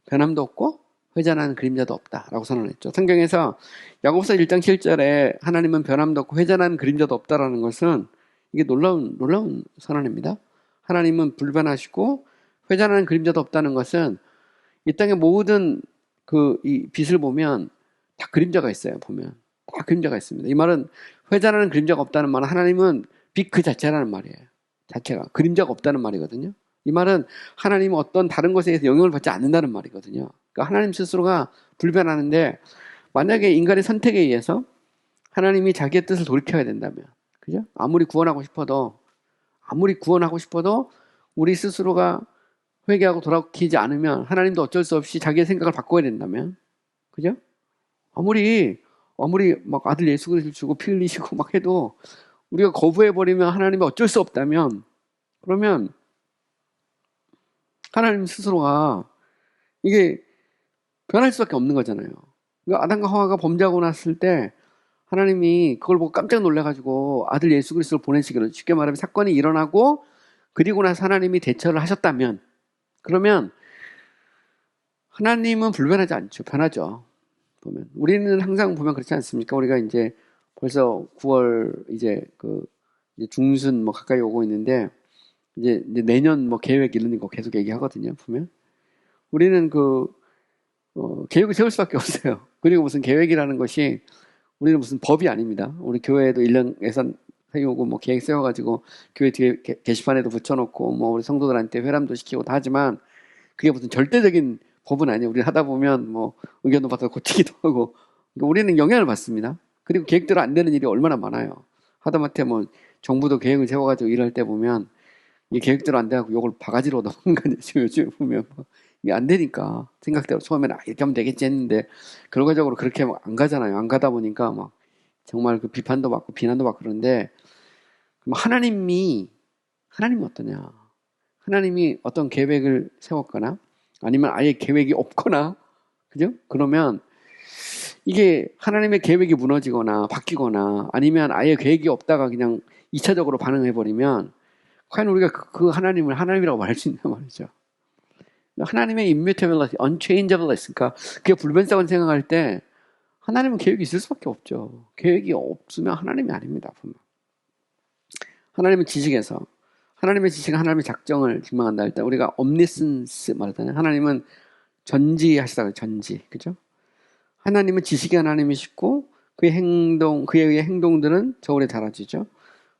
변함도 없고 회전하는 그림자도 없다라고 선언했죠. 성경에서 야고보서 1장 7절에 하나님은 변함도 없고 회전하는 그림자도 없다라는 것은 이게 놀라운 선언입니다. 하나님은 불변하시고 회전하는 그림자도 없다는 것은 이 땅의 모든 이 빛을 보면 다 그림자가 있어요. 보면 다 그림자가 있습니다. 이 말은 회전하는 그림자가 없다는 말은 하나님은 빛 그 자체라는 말이에요. 자체가 그림자가 없다는 말이거든요. 이 말은 하나님은 어떤 다른 것에 의해서 영향을 받지 않는다는 말이거든요. 그러니까 하나님 스스로가 불변하는데 만약에 인간의 선택에 의해서 하나님이 자기의 뜻을 돌이켜야 된다면, 그죠? 아무리 구원하고 싶어도 우리 스스로가 회개하고 돌아오지 않으면 하나님도 어쩔 수 없이 자기의 생각을 바꿔야 된다면, 그죠? 아무리 막 아들 예수 그리스도를 주고 피 흘리시고 막 해도 우리가 거부해버리면 하나님이 어쩔 수 없다면, 그러면 하나님 스스로가 이게 변할 수밖에 없는 거잖아요. 그러니까 아담과 하와가 범죄하고 났을 때 하나님이 그걸 보고 깜짝 놀라가지고 아들 예수 그리스도를 보내시기로, 쉽게 말하면 사건이 일어나고 그리고 나서 하나님이 대처를 하셨다면, 그러면 하나님은 불변하지 않죠. 변하죠. 보면 우리는 항상 보면 그렇지 않습니까? 우리가 이제 벌써 9월 이제 이제 중순 뭐 가까이 오고 있는데 이제 내년 뭐 계획 이런 거 계속 얘기하거든요. 보면 우리는 계획을 세울 수밖에 없어요. 그리고 무슨 계획이라는 것이 우리는 무슨 법이 아닙니다. 우리 교회에도 1년 예산 세우고 뭐 계획 세워가지고 교회 뒤에 게시판에도 붙여놓고 뭐 우리 성도들한테 회람도 시키고 다 하지만 그게 무슨 절대적인 법은 아니에요. 우리 하다 보면 뭐 의견도 받아 고치기도 하고, 그러니까 우리는 영향을 받습니다. 그리고 계획대로 안 되는 일이 얼마나 많아요. 하다못해 뭐 정부도 계획을 세워가지고 일할 때 보면 이 계획대로 안 돼갖고 요걸 바가지로 넣는 거냐, 요즘 보면 이게 안 되니까 생각대로 처음에는 이렇게 하면 되겠지 했는데 결과적으로 그렇게 안 가잖아요. 안 가다 보니까 막 정말 그 비판도 받고 비난도 받고 그런데, 그럼 하나님이 어떠냐? 하나님이 어떤 계획을 세웠거나 아니면 아예 계획이 없거나, 그죠? 그러면 이게 하나님의 계획이 무너지거나 바뀌거나 아니면 아예 계획이 없다가 그냥 2차적으로 반응해버리면 과연 우리가 그 하나님을 하나님이라고 말할 수 있냐 말이죠. 하나님의 immutability, unchangeableness, 그러니까 그게 불변성을 생각할 때 하나님은 계획이 있을 수밖에 없죠. 계획이 없으면 하나님이 아닙니다. 보면. 하나님은 지식에서 하나님의 지식은 하나님의 작정을 증명한다 할 때 우리가 omniscience 말하잖아요. 하나님은 전지하시다고 전지, 그죠? 하나님은 지식의 하나님이시고 그에 의해 행동들은 저울에 달아지죠.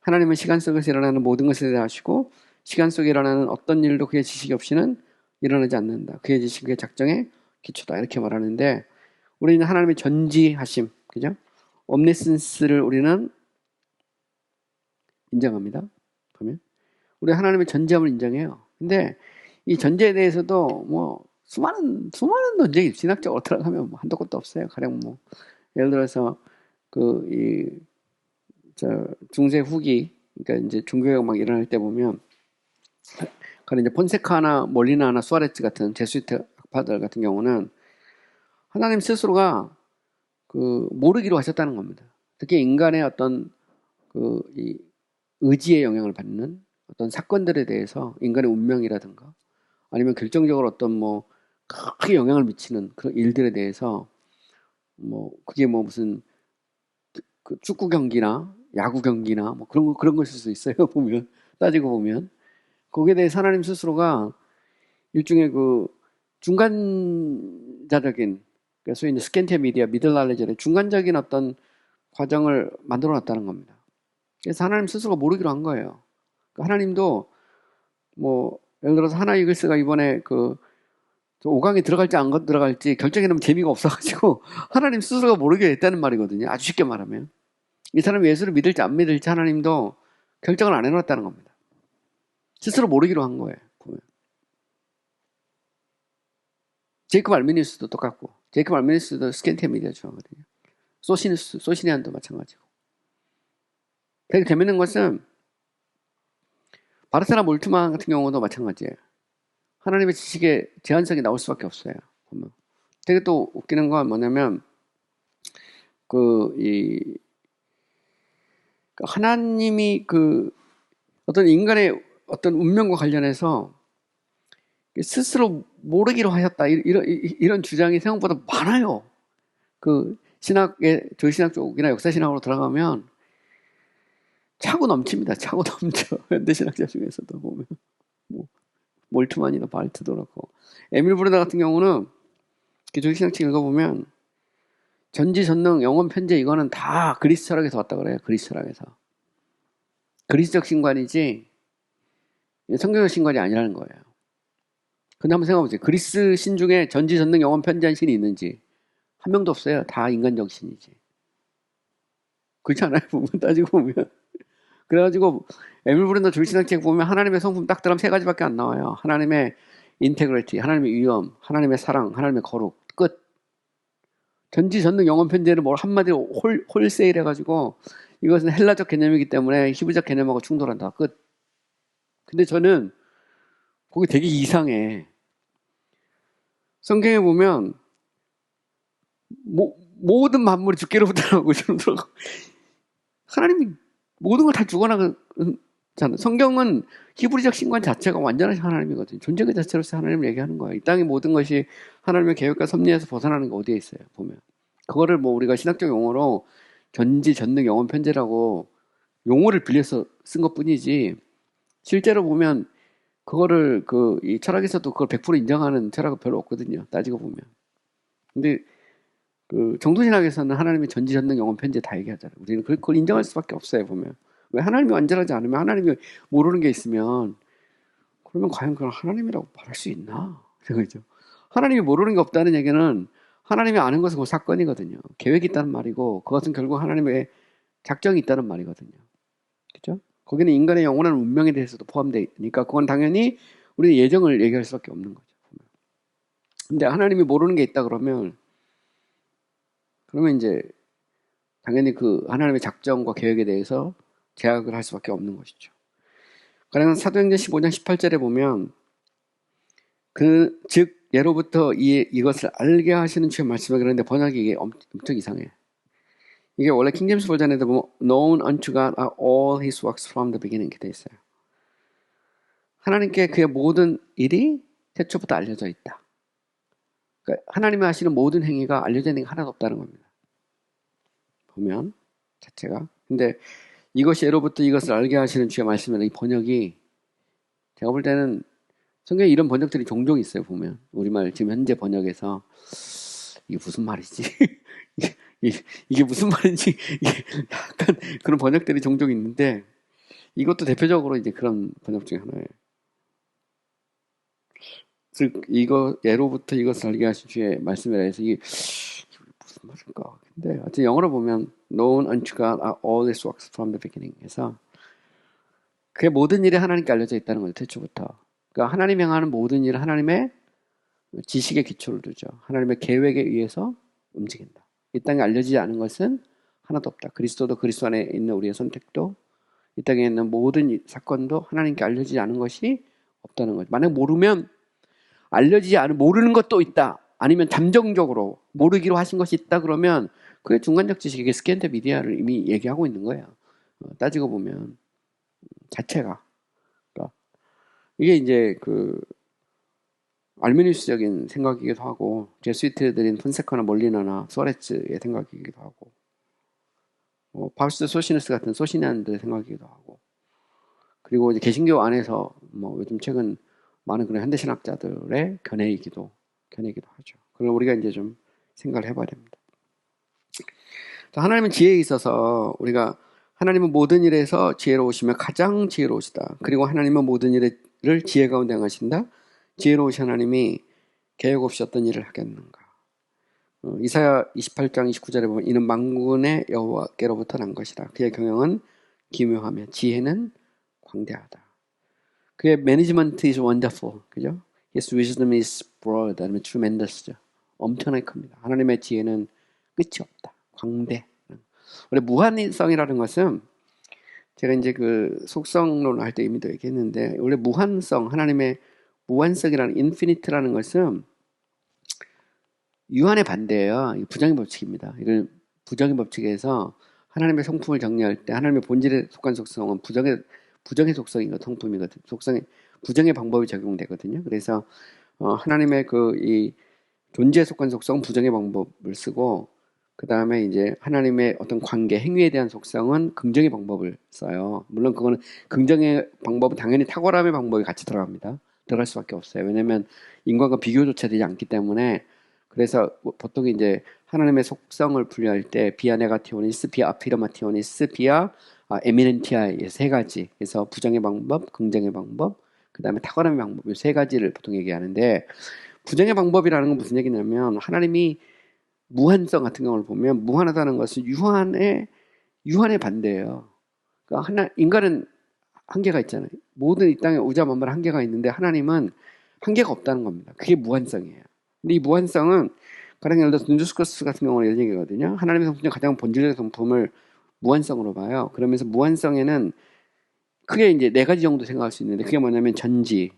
하나님은 시간 속에서 일어나는 모든 것에 대해 아시고 시간 속에 일어나는 어떤 일도 그의 지식이 없이는 일어나지 않는다. 그의 지식, 그의 작정에 기초다. 이렇게 말하는데 우리는 하나님의 전지하심, 그죠? omniscience를 우리는 인정합니다. 보면 우리 하나님의 전지함을 인정해요. 근데 이 전제에 대해서도 뭐 수많은 논쟁이 신학적으로 들어가면 뭐 한도 끝도 없어요. 가령 뭐 예를 들어서 중세 후기, 그러니까 이제 종교개혁 막 일어날 때 보면 가령 이제 폰세카나 몰리나나 수아레츠 같은 제수이트 학파들 같은 경우는 하나님 스스로가 모르기로 하셨다는 겁니다. 특히 인간의 어떤 이 의지에 영향을 받는 어떤 사건들에 대해서 인간의 운명이라든가 아니면 결정적으로 어떤 크게 영향을 미치는 그런 일들에 대해서 그게 무슨 그 축구 경기나 야구 경기나 그런 것일 수 있어요. 보면 따지고 보면 거기에 대해 하나님 스스로가 일종의 그 중간자적인, 그러니까 소위 이제 스캔티아 미디어 미들 날레절의 중간적인 어떤 과정을 만들어 놨다는 겁니다. 그래서 하나님 스스로가 모르기로 한 거예요. 그러니까 하나님도 예를 들어서 하나 이글스가 이번에 그 5강에 들어갈지 안 들어갈지 결정해 놓으면 재미가 없어가지고 하나님 스스로가 모르게 했다는 말이거든요. 아주 쉽게 말하면 이 사람이 예수를 믿을지 안 믿을지 하나님도 결정을 안 해놨다는 겁니다. 스스로 모르기로 한 거예요. 보면 제이콥 알미니우스도 똑같고, 제이콥 알미니우스도 스캔티아 미디어 좋아하거든요. 소시니안도 마찬가지고. 되게 재밌는 것은 바르세나 몰트만 같은 경우도 마찬가지예요. 하나님의 지식에 제한성이 나올 수밖에 없어요. 보면 되게 또 웃기는 건 뭐냐면 하나님이 어떤 인간의 어떤 운명과 관련해서 스스로 모르기로 하셨다 이런 주장이 생각보다 많아요. 조신학 쪽이나 역사신학으로 들어가면 차고 넘칩니다. 차고 넘쳐. 현대신학자 중에서도 보면 몰트만이나 발트도 그렇고, 에밀 브르다 같은 경우는 조신학책 읽어보면 전지전능 영원 편재 이거는 다 그리스 철학에서 왔다 그래요. 그리스 철학에서. 그리스적 신관이지 성경적 신관이 아니라는 거예요. 근데 한번 생각해보세요. 그리스 신 중에 전지전능 영원 편재한 신이 있는지 한 명도 없어요. 다 인간적 신이지. 그렇지 않아요? 보면 따지고 보면. 그래가지고 에밀 브른더 조신학책 보면 하나님의 성품 딱 들으면 3가지밖에 안 나와요. 하나님의 인테그리티, 하나님의 위엄, 하나님의 사랑, 하나님의 거룩. 끝. 전지전능 영원 편재를 한마디로 홀세일 해가지고 이것은 헬라적 개념이기 때문에 히브리적 개념하고 충돌한다. 끝. 근데 저는 거기 되게 이상해. 성경에 보면 모든 만물이 주께로부터 나오고 하나님이 모든 걸 다 주거나 성경은 히브리적 신관 자체가 완전한 하나님이거든요. 존재의 자체로서 하나님을 얘기하는 거예요. 이 땅의 모든 것이 하나님의 계획과 섭리에서 벗어나는 게 어디에 있어요? 보면 그거를 우리가 신학적 용어로 전지전능 영원 편재라고 용어를 빌려서 쓴 것뿐이지 실제로 보면 그거를 이 철학에서도 그걸 100% 인정하는 철학은 별로 없거든요. 따지고 보면. 근데 정도신학에서는 하나님의 전지전능 영원 편재 다 얘기하잖아요. 우리는 그걸 인정할 수밖에 없어요. 보면 왜 하나님이 완전하지 않으면, 하나님이 모르는 게 있으면, 그러면 과연 그걸 하나님이라고 말할 수 있나? 그죠? 하나님이 모르는 게 없다는 얘기는 하나님이 아는 것은 그 사건이거든요. 계획이 있다는 말이고 그것은 결국 하나님의 작정이 있다는 말이거든요. 그죠? 거기는 인간의 영원한 운명에 대해서도 포함되니까 그건 당연히 우리는 예정을 얘기할 수밖에 없는 거죠. 근데 하나님이 모르는 게 있다 그러면 이제 당연히 하나님의 작정과 계획에 대해서 제약을 할 수밖에 없는 것이죠. 그러나 사도행전 15장 18절에 보면 즉 예로부터 이것을 알게 하시는 주의 말씀을, 그런데 번역이 이게 엄청 이상해. 이게 원래 킹제임스 버전에도 보면 known unto God are all his works from the beginning 이렇게 돼 있어요. 하나님께 그의 모든 일이 태초부터 알려져 있다. 그러니까 하나님이 하시는 모든 행위가 알려져 있는 게 하나도 없다는 겁니다. 보면 자체가. 근데 이것이 예로부터 이것을 알게 하시는 주의 말씀이라는 이 번역이 제가 볼 때는 성경에 이런 번역들이 종종 있어요. 보면 우리말 지금 현재 번역에서 이게 무슨 말이지? 이게 무슨 말인지 약간 그런 번역들이 종종 있는데 이것도 대표적으로 이제 그런 번역 중에 하나예요. 즉 예로부터 이것을 알게 하신 주의 말씀이라 해서 이게 무슨 말일까? 근데 하여튼 영어로 보면 known unto God are all his works from the beginning 해서 그의 모든 일이 하나님께 알려져 있다는 거죠. 태초부터. 그러니까 하나님이 행하는 모든 일은 하나님의 지식에 기초를 두죠. 하나님의 계획에 의해서 움직인다. 이 땅에 알려지지 않은 것은 하나도 없다. 그리스도도 그리스도 안에 있는 우리의 선택도 이 땅에 있는 모든 사건도 하나님께 알려지지 않은 것이 없다는 거죠. 만약 모르면 알려지지 않은 모르는 것도 있다. 아니면 잠정적으로 모르기로 하신 것이 있다 그러면 그게 중간적 지식, 이게 스캔트 미디어를 이미 얘기하고 있는 거예요. 따지고 보면 자체가. 그러니까 이게 이제 알미니우스적인 생각이기도 하고, 제수이트들인 폰세카나 몰리나나 소레츠의 생각이기도 하고, 바우스 소시누스 같은 소시니안들의 생각이기도 하고, 그리고 이제 개신교 안에서 요즘 최근 많은 그런 현대신학자들의 견해이기도 하죠. 그걸 우리가 이제 좀 생각을 해봐야 됩니다. 하나님은 지혜에 있어서 우리가 하나님은 모든 일에서 지혜로우시며 가장 지혜로우시다. 그리고 하나님은 모든 일을 지혜 가운데 행하신다. 지혜로우신 하나님이 계획 없이 어떤 일을 하겠는가. 이사야 28장 29절에 보면 이는 만군의 여호와께로부터 난 것이다. 그의 경영은 기묘하며 지혜는 광대하다. 그의 매니지먼트 is wonderful. 그죠? His wisdom is broad. 아니면 tremendous죠. 엄청나게 큽니다. 하나님의 지혜는 끝이 없다. 광대. 원래 무한성이라는 것은 제가 이제 그 속성론을 할 때 이미도 얘기했는데, 원래 무한성, 하나님의 무한성이라는 인피니트라는 것은 유한의 반대예요. 부정의 법칙입니다. 이걸 부정의 법칙에서 하나님의 성품을 정리할 때 하나님의 본질에 속한 속성은 부정의 속성이거든, 성품이거든. 부정의 방법이 적용되거든요. 그래서 하나님의 이 존재에 속한 속성은 부정의 방법을 쓰고, 그 다음에 이제 하나님의 어떤 관계, 행위에 대한 속성은 긍정의 방법을 써요. 물론 그거는 긍정의 방법은 당연히 탁월함의 방법이 같이 들어갑니다. 들어갈 수밖에 없어요. 왜냐하면 인간과 비교조차 되지 않기 때문에. 그래서 보통 이제 하나님의 속성을 분류할 때 비아 네가티오니스, 비아 아피르마티오니스, 비아 에미넨티아 세 가지. 그래서 부정의 방법, 긍정의 방법, 그 다음에 탁월함의 방법, 이 세 가지를 보통 얘기하는데, 부정의 방법이라는 건 무슨 얘기냐면 하나님이 무한성 같은 경우를 보면 무한하다는 것은 유한의 반대예요. 그러니까 인간은 한계가 있잖아요. 모든 이 땅에 우주만물에 한계가 있는데 하나님은 한계가 없다는 겁니다. 그게 무한성이에요. 근데 이 무한성은 가령 예를 들어서 눈주스커스 같은 경우는 이런 얘기거든요. 하나님의 성품 중 가장 본질적인 성품을 무한성으로 봐요. 그러면서 무한성에는 크게 이제 네 가지 정도 생각할 수 있는데, 그게 뭐냐면 전지,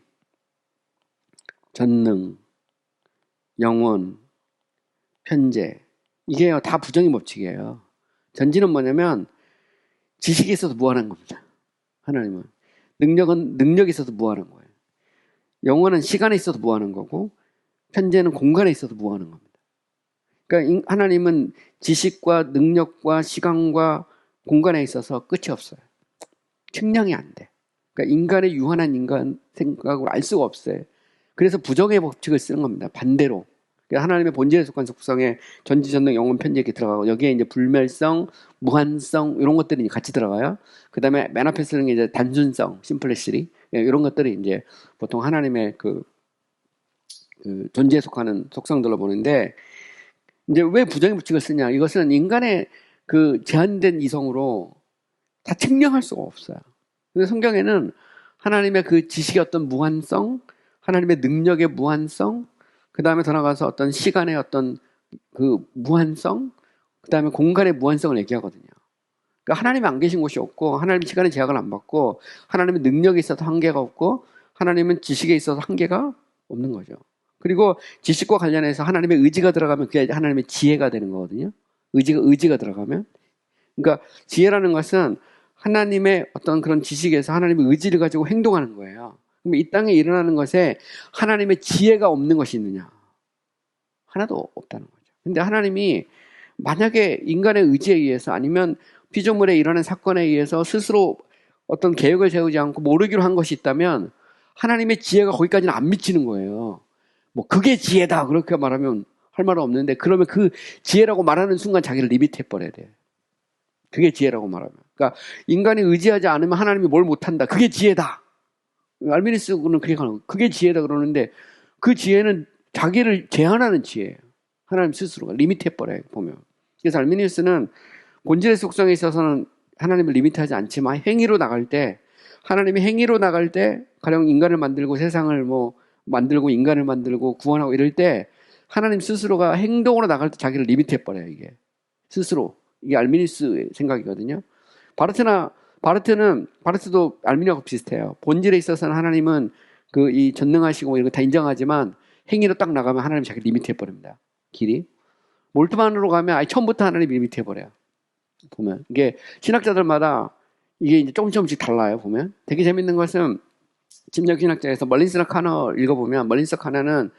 전능, 영원, 편재. 이게 다 부정의 법칙이에요. 전지는 뭐냐면 지식이 있어서 무한한 겁니다. 하나님은. 능력은 능력이 있어서 무한한 거예요. 영원은 시간에 있어서 무한한 거고, 편재는 공간에 있어서 무한한 겁니다. 그러니까 하나님은 지식과 능력과 시간과 공간에 있어서 끝이 없어요. 측량이 안 돼. 그러니까 인간의 유한한 인간 생각으로 알 수가 없어요. 그래서 부정의 법칙을 쓰는 겁니다. 반대로. 그러니까 하나님의 본질에 속한 속성에 전지, 전능, 영원, 편재 이렇게 들어가고, 여기에 이제 불멸성, 무한성 이런 것들이 같이 들어가요. 그 다음에 맨 앞에 쓰는 게 이제 단순성, 심플리시티 이런 것들이 이제 보통 하나님의 그 존재에 속하는 속성들로 보는데, 이제 왜 부정의 법칙을 쓰냐? 이것은 인간의 그 제한된 이성으로 다 측량할 수가 없어요. 근데 성경에는 하나님의 그 지식의 어떤 무한성, 하나님의 능력의 무한성, 그 다음에 더 나가서 어떤 시간의 어떤 그 무한성, 그 다음에 공간의 무한성을 얘기하거든요. 그러니까 하나님이 안 계신 곳이 없고, 하나님이 시간의 제약을 안 받고, 하나님의 능력에 있어서 한계가 없고, 하나님은 지식에 있어서 한계가 없는 거죠. 그리고 지식과 관련해서 하나님의 의지가 들어가면 그게 하나님의 지혜가 되는 거거든요. 의지가 들어가면. 그러니까 지혜라는 것은 하나님의 어떤 그런 지식에서 하나님의 의지를 가지고 행동하는 거예요. 그럼 이 땅에 일어나는 것에 하나님의 지혜가 없는 것이 있느냐? 하나도 없다는 거죠. 근데 하나님이 만약에 인간의 의지에 의해서 아니면 피조물에 일어난 사건에 의해서 스스로 어떤 계획을 세우지 않고 모르기로 한 것이 있다면 하나님의 지혜가 거기까지는 안 미치는 거예요. 그게 지혜다 그렇게 말하면 할 말은 없는데, 그러면 그 지혜라고 말하는 순간 자기를 리미트해 버려야 돼요. 그게 지혜라고 말하면. 그러니까 인간이 의지하지 않으면 하나님이 뭘 못한다. 그게 지혜다. 알미니스는 그렇게 하는 거예요. 그게 지혜다 그러는데, 그 지혜는 자기를 제한하는 지혜예요. 하나님 스스로가 리미트해 버려요, 보면. 그래서 알미니스는 본질의 속성에 있어서는 하나님을 리미트하지 않지만 행위로 나갈 때, 하나님이 행위로 나갈 때 가령 인간을 만들고 세상을 만들고 인간을 만들고 구원하고 이럴 때 하나님 스스로가 행동으로 나갈 때 자기를 리미트해 버려요. 이게 스스로. 이게 알미니스의 생각이거든요. 바르트도 알미니아하고 비슷해요. 본질에 있어서는 하나님은 이 전능하시고 이런 거 다 인정하지만 행위로 딱 나가면 하나님 자기 리미트해 버립니다. 길이. 몰트만으로 가면 아예 처음부터 하나님 리미트해 버려요. 보면 이게 신학자들마다 이게 이제 조금씩 달라요. 보면 되게 재밌는 것은 침략 신학자에서 멀린스나 카너 읽어보면 멀린스나 카너는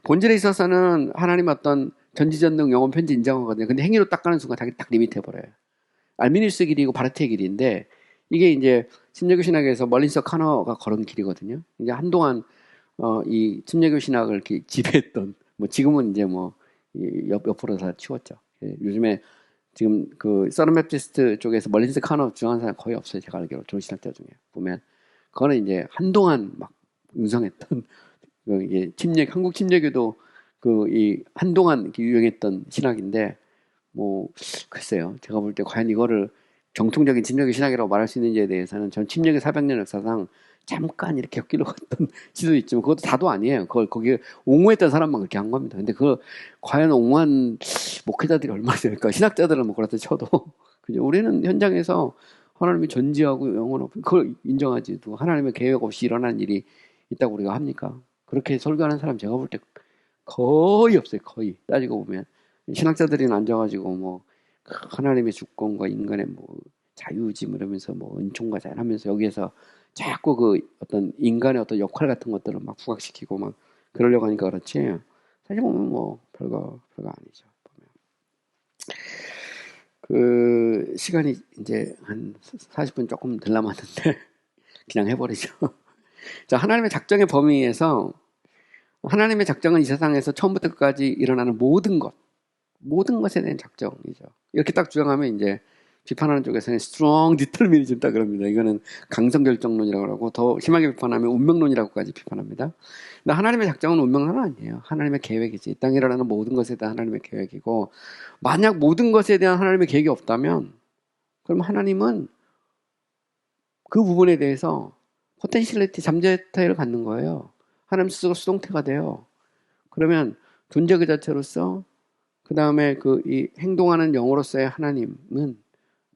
본질에 있어서는 하나님의 어떤 전지전능 영원 편지 인정하거든요. 근데 행위로 딱 가는 순간 딱 리미트 해버려요. 알미니우스 길이고 바르트의 길인데 이게 이제 침례교 신학에서 멀린스 카너가 걸은 길이거든요. 이제 한동안 이 침례교 신학을 이렇게 지배했던 뭐 지금은 이제 뭐 옆으로 다 치웠죠. 예, 요즘에 지금 그 서른 베프티스트 쪽에서 멀린스 카너 주장하는 사람 거의 없어요. 제가 알기로 조신학자 중에 보면 그거는 이제 한동안 막 융성했던 이게 한국 침례교도 그 이 한동안 유행했던 신학인데 뭐 글쎄요. 제가 볼 때 과연 이거를 정통적인 침례교 신학이라고 말할 수 있는지에 대해서는 전 침례교 400년 역사상 잠깐 이렇게 엮기로 갔던 시도 있지만 그것도 다도 아니에요. 그걸 거기에 옹호했던 사람만 그렇게 한 겁니다. 근데 그 과연 옹호한 목회자들이 얼마나 될까? 신학자들은 뭐 그렇다 쳐도 그죠? 우리는 현장에서 하나님이 전지하고 영원하고 그걸 인정하지. 또 하나님의 계획 없이 일어난 일이 있다고 우리가 합니까? 그렇게 설교하는 사람 제가 볼 때 거의 없어요. 거의 따지고 보면 신학자들이 앉아가지고 뭐 하나님의 주권과 인간의 뭐 자유지 이러면서 뭐 은총과 자유하면서 여기에서 자꾸 그 어떤 인간의 어떤 역할 같은 것들을 막 부각시키고 막 그러려고 하니까 그렇지. 사실 보면 뭐 별거 아니죠. 보면. 그 시간이 이제 한 40분 조금 덜 남았는데 그냥 해버리죠. 자, 하나님의 작정의 범위에서 하나님의 작정은 이 세상에서 처음부터 끝까지 일어나는 모든 것에 대한 작정이죠. 이렇게 딱 주장하면 이제 비판하는 쪽에서는 strong determinism 딱 그럽니다. 이거는 강성결정론이라고 하고 더 심하게 비판하면 운명론이라고까지 비판합니다. 근데 하나님의 작정은 운명론은 아니에요. 하나님의 계획이지. 이 땅에 일어나는 모든 것에 대한 하나님의 계획이고 만약 모든 것에 대한 하나님의 계획이 없다면 그럼 하나님은 그 부분에 대해서 포텐셜리티 잠재타의를 갖는 거예요. 하나님 스스로 수동태가 돼요. 그러면 존재 그 자체로서 그 다음에 이 행동하는 영으로서의 하나님은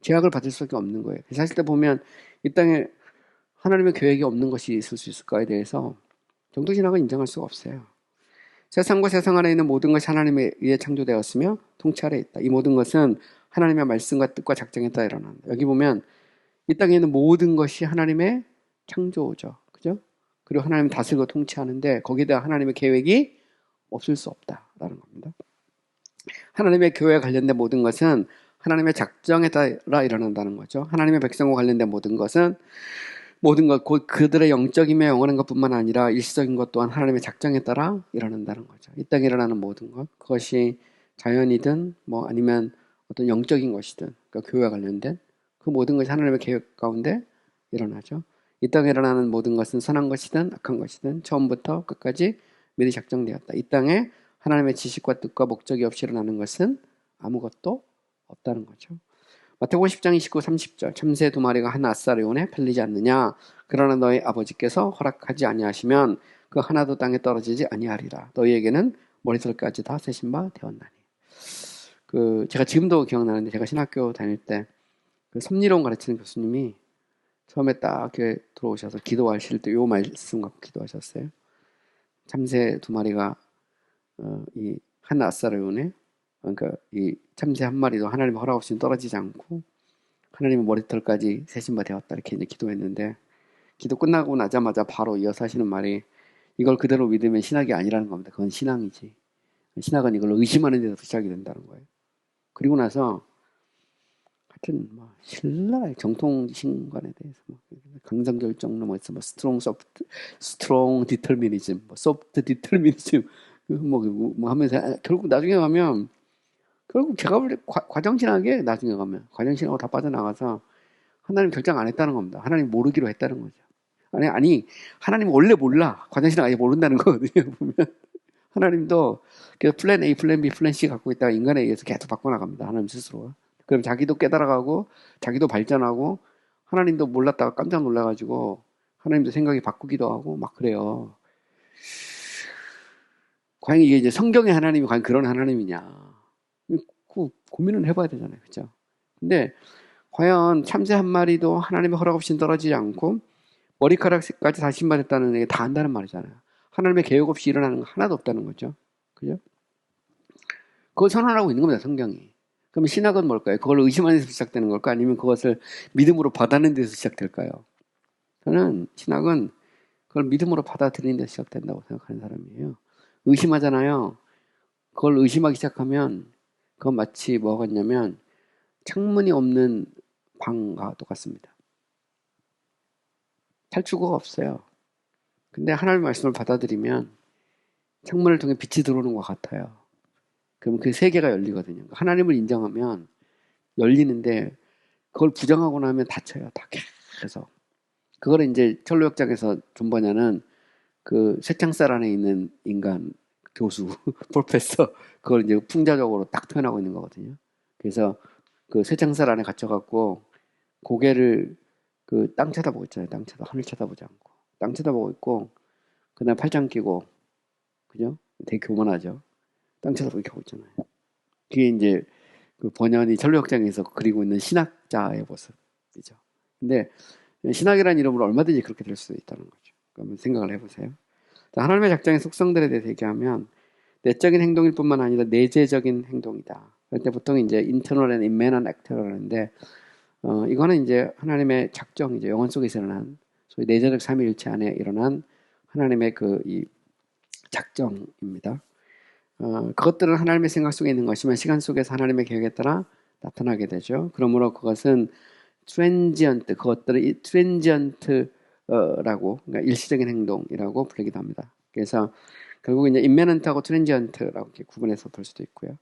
제약을 받을 수밖에 없는 거예요. 사실 때 보면 이 땅에 하나님의 계획이 없는 것이 있을 수 있을까에 대해서 정통신학은 인정할 수가 없어요. 세상과 세상 안에 있는 모든 것이 하나님에 의해 창조되었으며 통치 아래 있다. 이 모든 것은 하나님의 말씀과 뜻과 작정에 따라 일어난다. 여기 보면 이 땅에 있는 모든 것이 하나님의 창조죠. 그죠? 그리고 하나님 다스리고 통치하는데 거기에 대한 하나님의 계획이 없을 수 없다라는 겁니다. 하나님의 교회에 관련된 모든 것은 하나님의 작정에 따라 일어난다는 거죠. 하나님의 백성과 관련된 모든 것, 곧 그들의 영적이며 영원한 것뿐만 아니라 일시적인 것 또한 하나님의 작정에 따라 일어난다는 거죠. 이 땅에 일어나는 모든 것, 그것이 자연이든 뭐 아니면 어떤 영적인 것이든, 그러니까 교회와 관련된 그 모든 것이 하나님의 계획 가운데 일어나죠. 이 땅에 일어나는 모든 것은 선한 것이든 악한 것이든 처음부터 끝까지 미리 작정되었다. 이 땅에 하나님의 지식과 뜻과 목적이 없이 일어나는 것은 아무것도 없다는 거죠. 마태복음 10장 29, 30절 참새 두 마리가 한 아싸리 온에 팔리지 않느냐 그러나 너희 아버지께서 허락하지 아니하시면 그 하나도 땅에 떨어지지 아니하리라. 너희에게는 머리털까지 다 세신 바 되었나니. 제가 지금도 기억나는데 제가 신학교 다닐 때 그 섭리론 가르치는 교수님이 처음에 딱 교회 들어오셔서 기도하실 때 요 말씀 갖고 기도하셨어요. 참새 두 마리가 이 한 아싸리 온에 그러니까 이 참새 한 마리도 하나님의 허락 없이는 떨어지지 않고 하나님의 머리털까지 세신 바 되었다 이렇게 이제 기도했는데 기도 끝나고 나자마자 바로 이어서 하시는 말이 이걸 그대로 믿으면 신학이 아니라는 겁니다. 그건 신앙이지. 신학은 이걸 의심하는 데서 시작이 된다는 거예요. 그리고 나서 하여튼 뭐 신랄 정통 신관에 대해서 뭐 강성결정론 뭐 스트롱 디터미니즘 뭐 소프트 디터미니즘 뭐 하면서 결국 나중에 가면 결국 제가 볼 때 과정신학에 나중에 가면 과정신학으로 다 빠져나가서 하나님 결정 안 했다는 겁니다. 하나님 모르기로 했다는 거죠. 아니 하나님 원래 몰라. 과정신학 아예 모른다는 거거든요. 보면 하나님도 그래서 플랜 A, 플랜 B, 플랜 C 갖고 있다가 인간에 의해서 계속 바꿔나갑니다. 하나님 스스로가. 그럼 자기도 깨달아가고 자기도 발전하고 하나님도 몰랐다가 깜짝 놀라가지고 하나님도 생각이 바꾸기도 하고 막 그래요. 과연 이게 이제 성경의 하나님이 과연 그런 하나님이냐. 그 고민을 해봐야 되잖아요. 그죠? 근데 과연 참새 한 마리도 하나님의 허락 없이는 떨어지지 않고 머리카락까지 다 신발했다는 게 다 안다는 말이잖아요. 하나님의 계획 없이 일어나는 거 하나도 없다는 거죠. 그죠? 그걸 선언하고 있는 겁니다. 성경이. 그럼 신학은 뭘까요? 그걸 의심하는 데서 시작되는 걸까? 아니면 그것을 믿음으로 받아내는 데서 시작될까요? 저는 신학은 그걸 믿음으로 받아들이는 데 시작된다고 생각하는 사람이에요. 의심하잖아요. 그걸 의심하기 시작하면 그건 마치 뭐가 같냐면 창문이 없는 방과 똑같습니다. 탈출구가 없어요. 근데 하나님의 말씀을 받아들이면 창문을 통해 빛이 들어오는 것 같아요. 그럼 그 세계가 열리거든요. 하나님을 인정하면 열리는데 그걸 부정하고 나면 닫혀요. 다 계속. 그걸 이제 철로역장에서 존 버냐는 그 쇠창살 안에 있는 인간 교수, 프로페서 그걸 이제 풍자적으로 딱 표현하고 있는 거거든요. 그래서 그 쇠창살 안에 갇혀갖고 고개를 그 땅 쳐다보고 있잖아요. 땅 쳐다 하늘 쳐다보지 않고 땅 쳐다보고 있고 그다음 팔짱 끼고 그죠? 되게 교만하죠. 땅 쳐다보고 이렇게 하고 있잖아요. 그게 이제 그 번연이 철로역장에서 그리고 있는 신학자의 모습이죠. 근데 신학이라는 이름으로 얼마든지 그렇게 될 수도 있다는 거죠. 그러면 생각을 해보세요. 자, 하나님의 작정의 속성들에 대해서 얘기하면 내적인 행동일 뿐만 아니라 내재적인 행동이다. 그럴 때 보통 이제 internal and immanent act라고 하는데 이거는 이제 하나님의 작정이죠. 영혼 속에서 일어난 소위 내재적 삼위일체 안에 일어난 하나님의 그 이 작정입니다. 그것들은 하나님의 생각 속에 있는 것이면 시간 속에서 하나님의 계획에 따라 나타나게 되죠. 그러므로 그것은 트랜지언트, 그것들을 트랜지언트라고, 그러니까 일시적인 행동이라고 부르기도 합니다. 그래서 결국 이제 임매넌트하고 트랜지언트라고 이렇게 구분해서 볼 수도 있고요.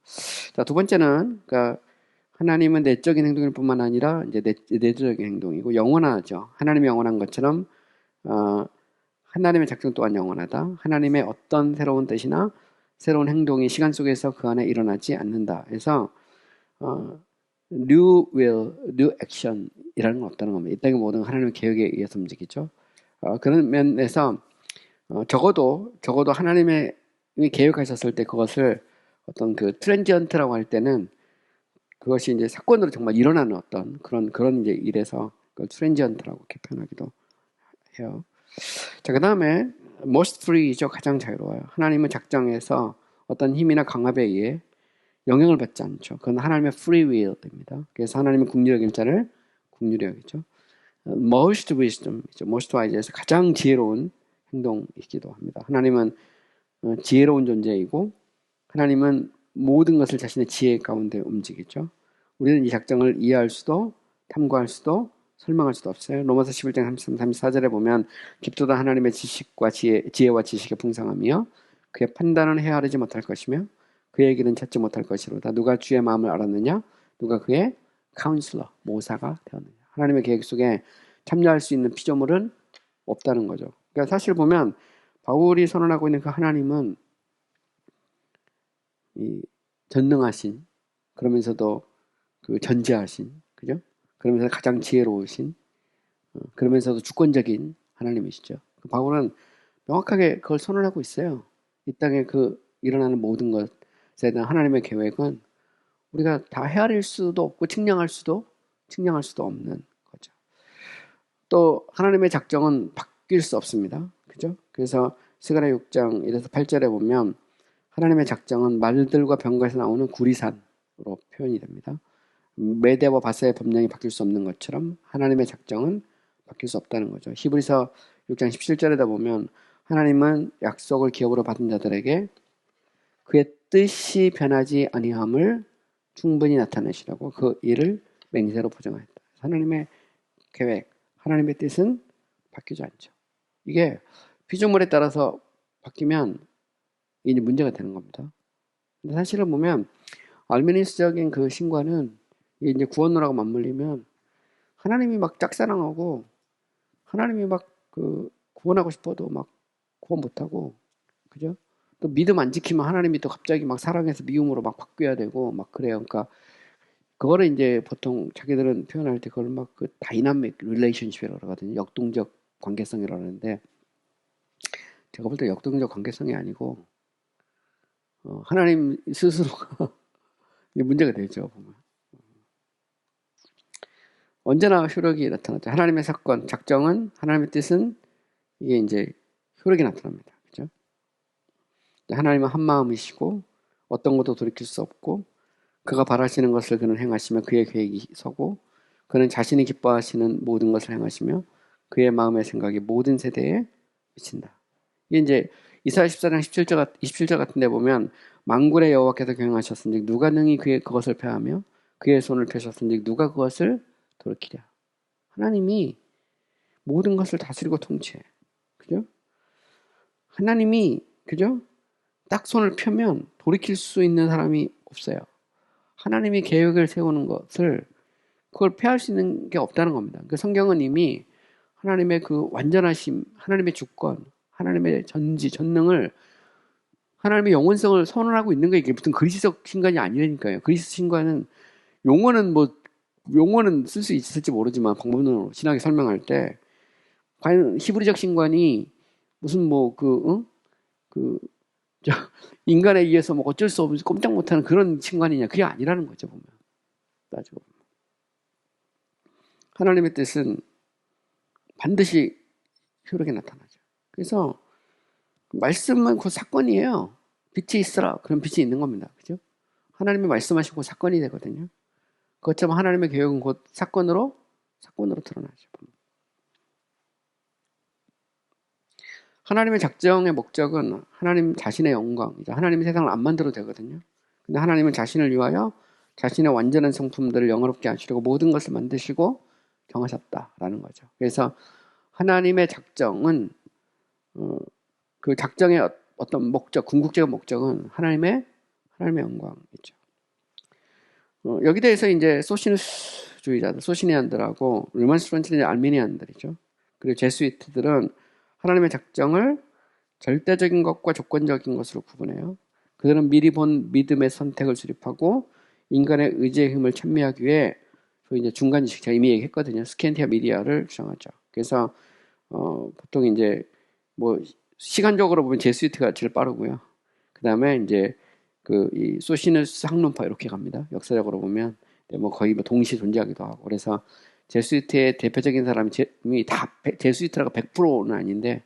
자, 두 번째는, 그러니까 하나님은 내적인 행동일 뿐만 아니라 이제 내적인 행동이고 영원하죠. 하나님이 영원한 것처럼 하나님의 작정 또한 영원하다. 하나님의 어떤 새로운 뜻이나 새로운 행동이 시간 속에서 그 안에 일어나지 않는다. 그래서 new will, new action이라는 건 없다는 겁니다. 이 땅의 모든 하나님의 계획에 의해서 움직이죠. 그런 면에서 적어도 하나님의 계획하셨을 때 그것을 어떤 그 트랜지언트라고 할 때는 그것이 이제 사건으로 정말 일어나는 어떤 그런 이제 일에서 그걸 트랜지언트라고 이렇게 표현하기도 해요. 자, 그 다음에 most free죠. 가장 자유로워요. 하나님은 작정해서 어떤 힘이나 강압에 의해 영향을 받지 않죠. 그건 하나님의 free will입니다. 그래서 하나님은 국리력 일자를 국리력이죠. most wisdom이죠. most wise에서 가장 지혜로운 행동이기도 합니다. 하나님은 지혜로운 존재이고 하나님은 모든 것을 자신의 지혜 가운데 움직이죠. 우리는 이 작정을 이해할 수도 탐구할 수도 설명할 수도 없어요. 로마서 11장 33, 34절에 보면 깊도다 하나님의 지식과 지혜와 지식의 풍성함이요 그의 판단은 헤아리지 못할 것이며 그의 길은 찾지 못할 것이로다. 누가 주의 마음을 알았느냐? 누가 그의 카운슬러, 모사가 되었느냐? 하나님의 계획 속에 참여할 수 있는 피조물은 없다는 거죠. 그러니까 사실 보면 바울이 선언하고 있는 그 하나님은 이 전능하신, 그러면서도 그 전지하신, 그죠? 그러면서 가장 지혜로우신, 그러면서도 주권적인 하나님이시죠. 바울은 명확하게 그걸 선언하고 있어요. 이 땅에 그 일어나는 모든 것에 대한 하나님의 계획은 우리가 다 헤아릴 수도 없고 측량할 수도 없는 거죠. 또 하나님의 작정은 바뀔 수 없습니다. 그죠? 그래서 스가랴 6장 1에서 8절에 보면 하나님의 작정은 말들과 병거에서 나오는 구리산으로 표현이 됩니다. 메대와 바사의 법령이 바뀔 수 없는 것처럼 하나님의 작정은 바뀔 수 없다는 거죠. 히브리서 6장 17절에다 보면 하나님은 약속을 기업으로 받은 자들에게 그의 뜻이 변하지 아니함을 충분히 나타내시라고 그 일을 맹세로 보증하였다. 하나님의 계획, 하나님의 뜻은 바뀌지 않죠. 이게 피조물에 따라서 바뀌면 이제 문제가 되는 겁니다. 근데 사실은 보면 알메니스적인 그 신과는 이제 구원론하고 맞물리면 하나님이 막 짝사랑하고 하나님이 막 그 구원하고 싶어도 막 구원 못하고 그죠? 또 믿음 안 지키면 하나님이 또 갑자기 막 사랑해서 미움으로 막 바뀌어야 되고 막 그래요. 그러니까 그거를 이제 보통 자기들은 표현할 때 그걸 막 그 다이나믹 릴레이션십이라고 그러거든요. 역동적 관계성이라고 하는데 제가 볼 때 역동적 관계성이 아니고 하나님 스스로가 문제가 되죠. 보면. 언제나 효력이 나타나죠. 하나님의 사건, 작정은, 하나님의 뜻은 이게 이제 효력이 나타납니다. 그죠? 하나님은 한 마음이시고 어떤 것도 돌이킬 수 없고 그가 바라시는 것을 그는 행하시며 그의 계획이 서고 그는 자신이 기뻐하시는 모든 것을 행하시며 그의 마음의 생각이 모든 세대에 미친다. 이게 이제 이사야 14장 27절 같은 데 보면 만군의 여호와께서 경영하셨은즉 누가 능히 그것을 폐하며 그의 손을 펴셨은즉 누가 그것을 돌이키랴. 하나님이 모든 것을 다스리고 통치해. 그죠? 하나님이 그죠? 딱 손을 펴면 돌이킬 수 있는 사람이 없어요. 하나님이 계획을 세우는 것을 그걸 폐할 수 있는 게 없다는 겁니다. 그 성경은 이미 하나님의 그 완전하심, 하나님의 주권, 하나님의 전지, 전능을 하나님의 영원성을 선언하고 있는 거예요. 이게 무슨 그리스적 신관이 아니라니까요. 그리스 신관은 용어는 쓸 수 있을지 모르지만 방법론으로 신학에 설명할 때 과연 히브리적 신관이 무슨 인간에 의해서 어쩔 수 없이 꼼짝 못하는 그런 신관이냐? 그게 아니라는 거죠, 보면. 따지고 보면. 하나님의 뜻은 반드시 효력에 나타나죠. 그래서 말씀은 그 사건이에요. 빛이 있어라. 그럼 빛이 있는 겁니다. 그죠? 하나님이 말씀하시고 사건이 되거든요. 그것처럼 하나님의 계획은 곧 사건으로 드러나죠. 하나님의 작정의 목적은 하나님 자신의 영광이죠. 하나님이 세상을 안 만들어도 되거든요. 근데 하나님은 자신을 위하여 자신의 완전한 성품들을 영화롭게 하시려고 모든 것을 만드시고 정하셨다라는 거죠. 그래서 하나님의 작정은 그 작정의 어떤 목적, 궁극적인 목적은 하나님의 영광이죠. 여기 대해서 이제 소시누스주의자들, 소시니안들하고 르만스론치는 알미니안들이죠. 그리고 제수이트들은 하나님의 작정을 절대적인 것과 조건적인 것으로 구분해요. 그들은 미리 본 믿음의 선택을 수립하고 인간의 의지의 힘을 찬미하기 위해 소위 이제 중간지식, 제가 이미 얘기했거든요. 스캔티아 미디아를 주장하죠. 그래서 보통 이제 시간적으로 보면 제수이트가 제일 빠르고요. 그 다음에 이제 이 소시누스 학론파 이렇게 갑니다. 역사적으로 보면 거의 동시 존재하기도 하고. 그래서 제수이트의 대표적인 사람이 다 제수이트라고 100%는 아닌데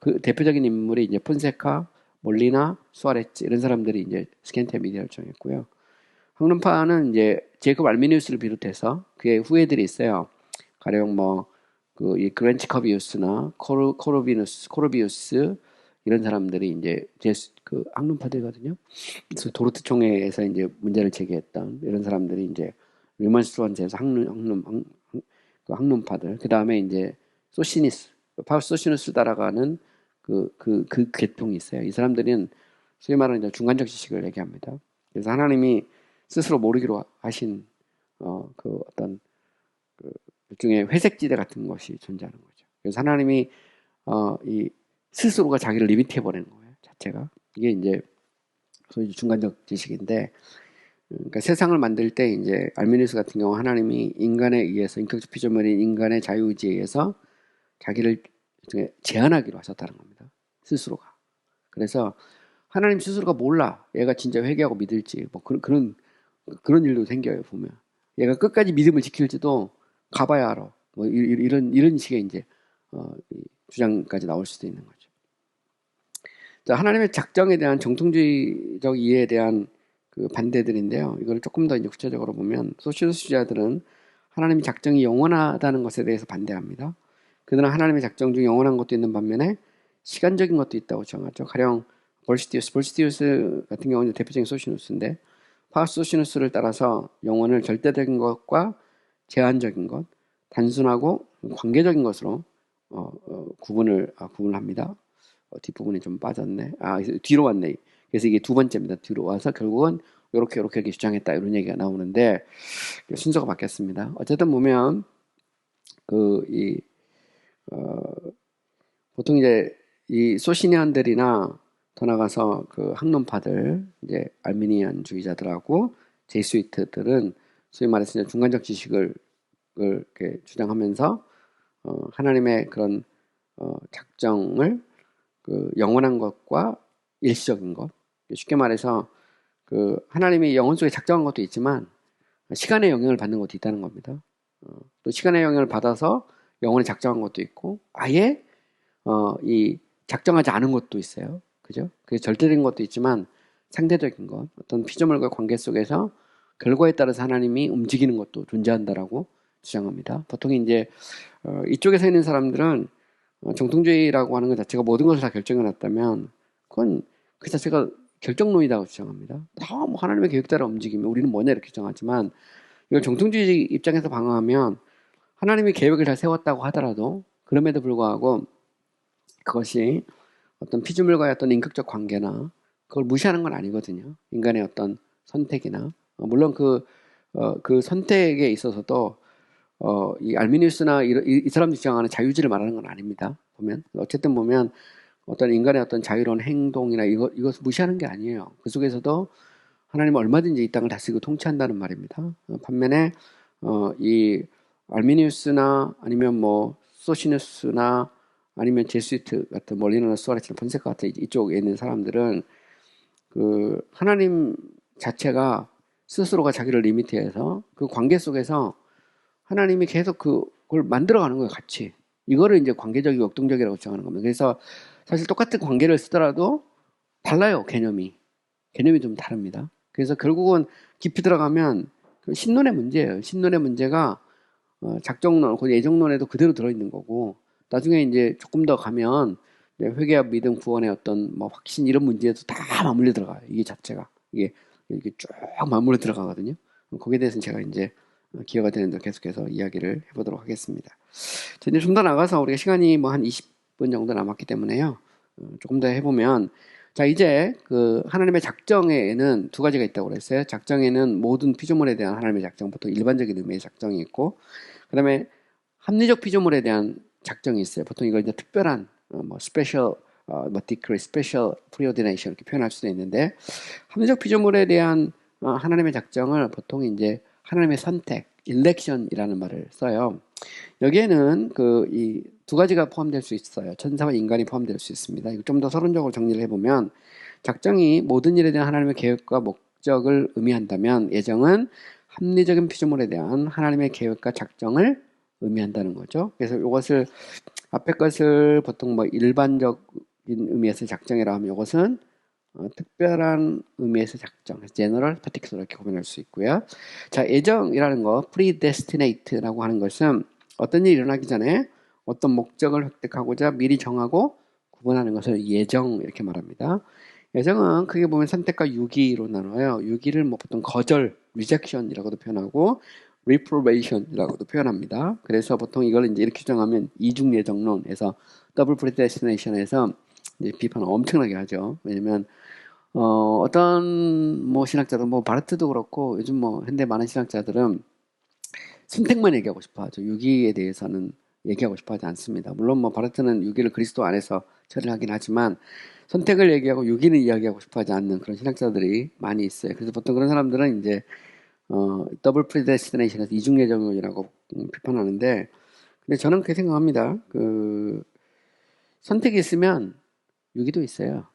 그 대표적인 인물이 이제 폰세카, 몰리나, 수아레츠 이런 사람들이 이제 스캔티아 미디아를 정했고요. 학론파는 이제 제이콥 알미니우스를 비롯해서 그의 후예들이 있어요. 가령 이 그랜치커비우스나 코르비우스 이런 사람들이 이제 그 학론파들이거든요. 그래서 도르트 총회에서 이제 문제를 제기했던 이런 사람들이 이제 르만스론에서 학론파들. 그 다음에 이제 파우스 소시누스 따라가는 그 계통이 있어요. 이 사람들은 소위 말하는 이제 중간적 지식을 얘기합니다. 그래서 하나님이 스스로 모르기로 하신 어떤 일종의 회색지대 같은 것이 존재하는 거죠. 그래서 하나님이 이 스스로가 자기를 리미트해 버리는 거예요. 자체가. 이게 이제 소위 중간적 지식인데, 그러니까 세상을 만들 때 이제 알미니우스 같은 경우 하나님이 인간에 의해서 인격적 피조물인 인간의 자유의지에 의해서 자기를 제한하기로 하셨다는 겁니다. 스스로가. 그래서 하나님 스스로가 몰라. 얘가 진짜 회개하고 믿을지 그런 일도 생겨요. 보면 얘가 끝까지 믿음을 지킬지도 가봐야 알아. 이런 식의 이제 주장까지 나올 수도 있는 거죠. 자, 하나님의 작정에 대한 정통주의적 이해에 대한 그 반대들인데요. 이걸 조금 더 이제 구체적으로 보면 소시오스주의자들은 하나님의 작정이 영원하다는 것에 대해서 반대합니다. 그들은 하나님의 작정 중 영원한 것도 있는 반면에 시간적인 것도 있다고 정하죠. 가령 볼시티우스 같은 경우는 대표적인 소시누스인데 파우스 소시누스를 따라서 영혼을 절대적인 것과 제한적인 것, 단순하고 관계적인 것으로 구분을 합니다. 뒷부분이 좀 빠졌네. 뒤로 왔네. 그래서 이게 두 번째입니다. 뒤로 와서 결국은 이렇게 주장했다 이런 얘기가 나오는데 순서가 바뀌었습니다. 어쨌든 보면 보통 이제 이 소시니안들이나 더 나가서 그 학론파들 이제 알미니안주의자들하고 제수이트들은 소위 말해서 중간적 지식을 이렇게 주장하면서 하나님의 그런 작정을 그 영원한 것과 일시적인 것, 쉽게 말해서 그 하나님이 영혼 속에 작정한 것도 있지만 시간의 영향을 받는 것도 있다는 겁니다. 또 시간의 영향을 받아서 영혼이 작정한 것도 있고 아예 이 작정하지 않은 것도 있어요. 그죠? 그게 절대적인 것도 있지만 상대적인 것, 어떤 피조물과 관계 속에서 결과에 따라서 하나님이 움직이는 것도 존재한다라고 주장합니다. 보통 이제 이쪽에 서 있는 사람들은 정통주의라고 하는 것 자체가 모든 것을 다 결정해 놨다면 그건 그 자체가 결정론이라고 주장합니다. 다 뭐 하나님의 계획 따라 움직이면 우리는 뭐냐 이렇게 주장하지만 이걸 정통주의 입장에서 방어하면 하나님이 계획을 잘 세웠다고 하더라도 그럼에도 불구하고 그것이 어떤 피조물과의 어떤 인격적 관계나 그걸 무시하는 건 아니거든요. 인간의 어떤 선택이나 물론 그 선택에 있어서도 이 알미니우스나 이 사람들이 주장하는 자유주의를 말하는 건 아닙니다. 보면 어쨌든 보면 어떤 인간의 어떤 자유로운 행동이나 이것을 무시하는 게 아니에요. 그 속에서도 하나님은 얼마든지 이 땅을 다스리고 통치한다는 말입니다. 반면에 이 알미니우스나 아니면 뭐 소시누스나 아니면 제수이트 같은 몰리노나 수아레스나 폰세카 같은 이쪽에 있는 사람들은 그 하나님 자체가 스스로가 자기를 리미트해서 그 관계 속에서 하나님이 계속 그걸 만들어가는 거예요, 같이. 이거를 이제 관계적이고 역동적이라고 주장하는 겁니다. 그래서 사실 똑같은 관계를 쓰더라도 달라요, 개념이. 개념이 좀 다릅니다. 그래서 결국은 깊이 들어가면 신론의 문제예요. 신론의 문제가 작정론, 그 예정론에도 그대로 들어있는 거고, 나중에 이제 조금 더 가면 회개와 믿음, 구원의 어떤 뭐 확신 이런 문제에도 다 맞물려 들어가요. 이게 자체가 이게 이렇게 쭉 맞물려 들어가거든요. 거기에 대해서는 제가 이제 기회가 되는 대로 계속해서 이야기를 해보도록 하겠습니다. 자, 이제 좀 더 나가서 우리가 시간이 뭐 한 20분 정도 남았기 때문에요. 조금 더 해보면, 자, 이제 그 하나님의 작정에는 두 가지가 있다고 그랬어요. 작정에는 모든 피조물에 대한 하나님의 작정, 보통 일반적인 의미의 작정이 있고, 그 다음에 합리적 피조물에 대한 작정이 있어요. 보통 이걸 이제 특별한, 뭐, 스페셜, 뭐, decree, special preordination 이렇게 표현할 수도 있는데, 합리적 피조물에 대한 하나님의 작정을 보통 이제 하나님의 선택, election이라는 말을 써요. 여기에는 이 두 가지가 포함될 수 있어요. 천사와 인간이 포함될 수 있습니다. 이거 좀 더 서론적으로 정리를 해보면 작정이 모든 일에 대한 하나님의 계획과 목적을 의미한다면 예정은 합리적인 피조물에 대한 하나님의 계획과 작정을 의미한다는 거죠. 그래서 이것을 앞에 것을 보통 뭐 일반적인 의미에서 작정이라 하면 이것은 특별한 의미에서 작정, general, particular 이렇게 구분할 수 있고요. 자, 예정이라는 거, predestinate라고 하는 것은 어떤 일이 일어나기 전에 어떤 목적을 획득하고자 미리 정하고 구분하는 것을 예정 이렇게 말합니다. 예정은 크게 보면 선택과 유기로 나눠요. 유기를 뭐 보통 거절, rejection이라고도 표현하고 reprobation이라고도 표현합니다. 그래서 보통 이걸 이제 이렇게 정하면 이중 예정론에서 더블 predestination에서 이제 비판을 엄청나게 하죠. 왜냐면 어떤 뭐 신학자들, 뭐 바르트도 그렇고 요즘 뭐 현대 많은 신학자들은 선택만 얘기하고 싶어 하죠. 유기에 대해서는 얘기하고 싶어 하지 않습니다. 물론 뭐 바르트는 유기를 그리스도 안에서 처리를 하긴 하지만 선택을 얘기하고 유기는 이야기하고 싶어 하지 않는 그런 신학자들이 많이 있어요. 그래서 보통 그런 사람들은 이제 더블 프리데스티네이션에서 이중 예정론이라고 비판하는데, 근데 저는 그렇게 생각합니다. 선택이 있으면 유기도 있어요.